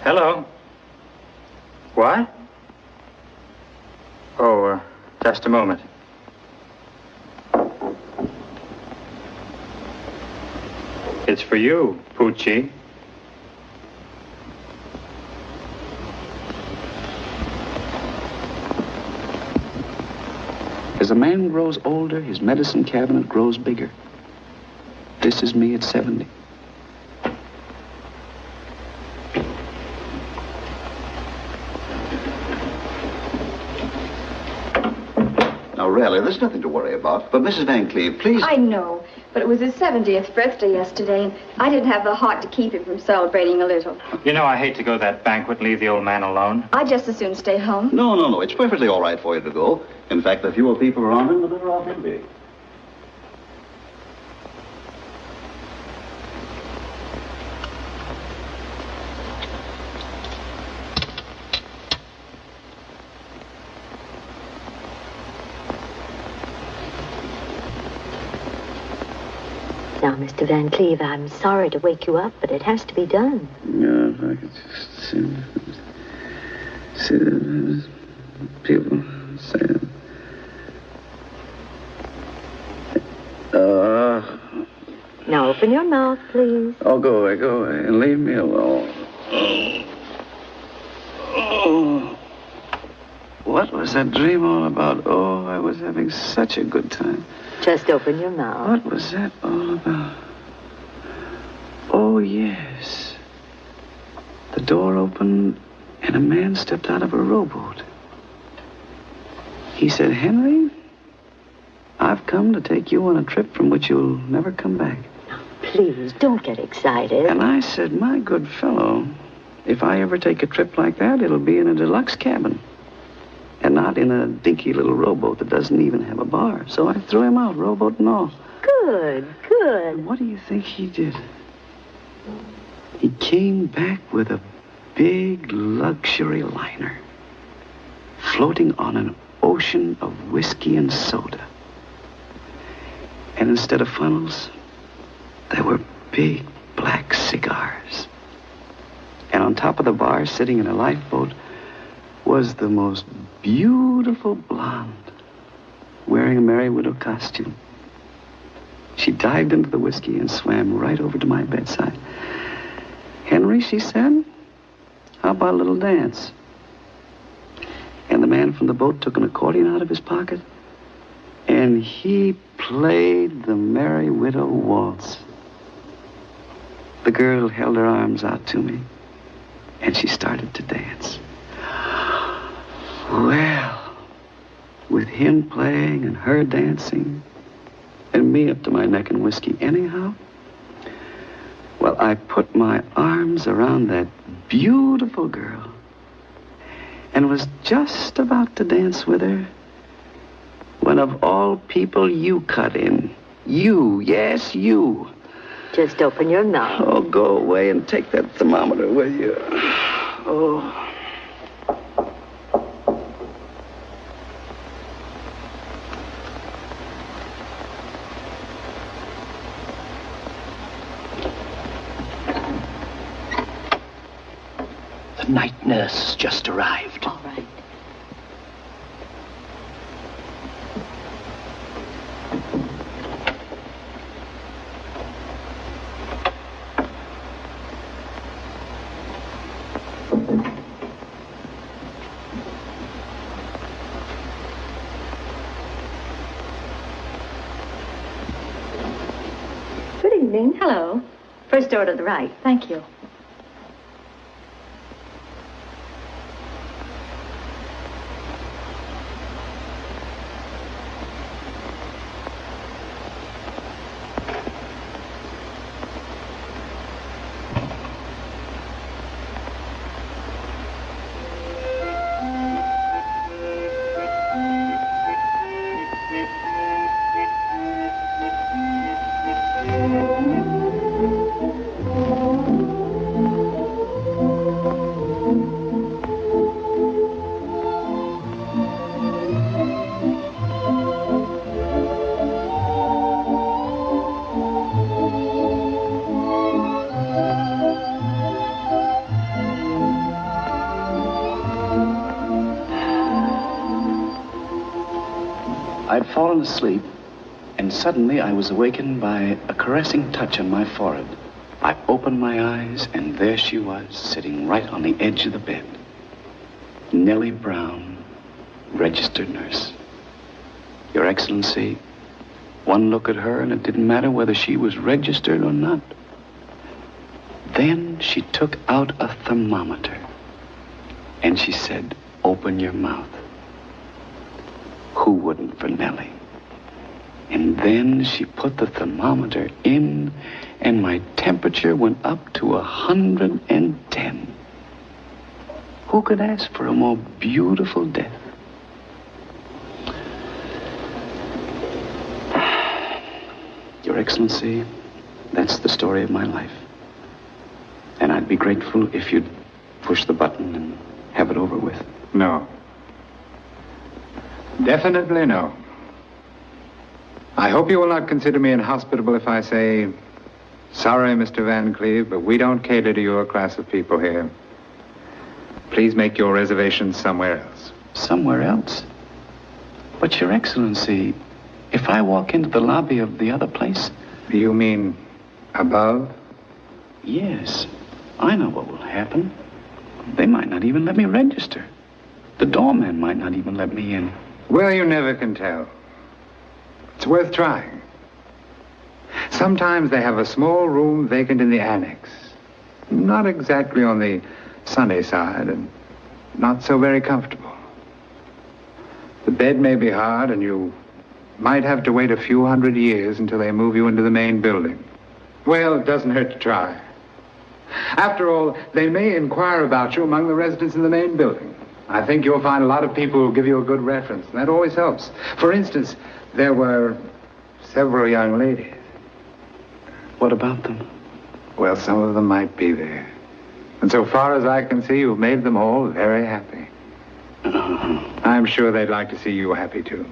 Hello. What? Oh, just a moment. It's for you, Poochie. As a man grows older, his medicine cabinet grows bigger. This is me at 70. Now, really, there's nothing to worry about. But Mrs. Van Cleve, please... I know, but it was his 70th birthday yesterday, and I didn't have the heart to keep him from celebrating a little. You know, I hate to go to that banquet and leave the old man alone. I'd just as soon stay home. No. It's perfectly all right for you to go. In fact, the fewer people around him, the better off he'll be. Now, Mr. Van Cleve, I'm sorry to wake you up, but it has to be done. Yeah, if I could just see the people say it. Now, open your mouth, please. Oh, go away, and leave me alone. Oh. What was that dream all about? Oh, I was having such a good time. Just open your mouth. What was that all about? Oh, yes. The door opened, and a man stepped out of a rowboat. He said, Henry, I've come to take you on a trip from which you'll never come back. Please, don't get excited. And I said, my good fellow, if I ever take a trip like that, it'll be in a deluxe cabin. And not in a dinky little rowboat that doesn't even have a bar. So I threw him out, rowboat and all. Good. And what do you think he did? He came back with a big luxury liner, floating on an ocean of whiskey and soda. And instead of funnels, there were big black cigars. And on top of the bar, sitting in a lifeboat, was the most beautiful blonde, wearing a Merry Widow costume. She dived into the whiskey and swam right over to my bedside. Henry, she said, how about a little dance? And the man from the boat took an accordion out of his pocket, and he played the Merry Widow waltz. The girl held her arms out to me, and she started to dance. Well, with him playing and her dancing, and me up to my neck in whiskey anyhow, well, I put my arms around that beautiful girl and was just about to dance with her when, of all people, you cut in. You, yes, you. Just open your mouth. Oh, go away and take that thermometer with you. Oh. The night nurse has just arrived. All right. evening. Hello. First door to the right. Thank you. I'd fallen asleep, and suddenly I was awakened by a caressing touch on my forehead. I opened my eyes, and there she was, sitting right on the edge of the bed. Nellie Brown, registered nurse. Your Excellency, one look at her, and it didn't matter whether she was registered or not. Then she took out a thermometer, and she said, "Open your mouth." Who wouldn't for Nellie? And then she put the thermometer in, and my temperature went up to 110. Who could ask for a more beautiful death? Your Excellency, that's the story of my life. And I'd be grateful if you'd push the button and have it over with. No. Definitely no. I hope you will not consider me inhospitable if I say, sorry, Mr. Van Cleve, but we don't cater to your class of people here. Please make your reservations somewhere else. Somewhere else? But, Your Excellency, if I walk into the lobby of the other place... You mean above? Yes. I know what will happen. They might not even let me register. The doorman might not even let me in. Well, you never can tell. It's worth trying. Sometimes they have a small room vacant in the annex. Not exactly on the sunny side and not so very comfortable. The bed may be hard and you might have to wait a few hundred years until they move you into the main building. Well, it doesn't hurt to try. After all, they may inquire about you among the residents in the main building. I think you'll find a lot of people who'll give you a good reference, and that always helps. For instance, there were several young ladies. What about them? Well, some of them might be there. And so far as I can see, you've made them all very happy. I'm sure they'd like to see you happy, too.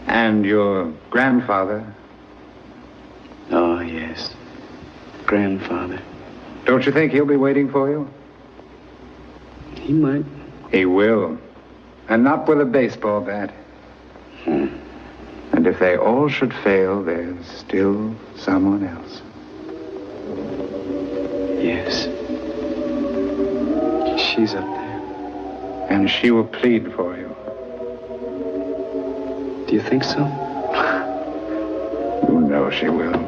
And your grandfather. Oh, yes. Grandfather. Don't you think he'll be waiting for you? He might. He will. And not with a baseball bat. And if they all should fail, there's still someone else. Yes. She's up there. And she will plead for you. Do you think so? You know she will.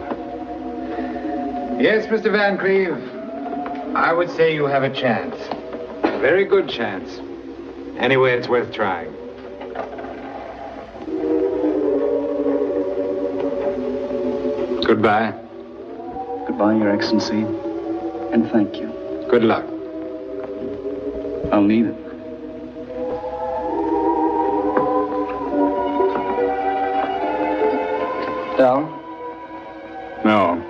Yes, Mr. Van Cleve. I would say you have a chance. A very good chance. Anyway, it's worth trying. Goodbye. Goodbye, Your Excellency. And thank you. Good luck. I'll need it. Down? No.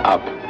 Up.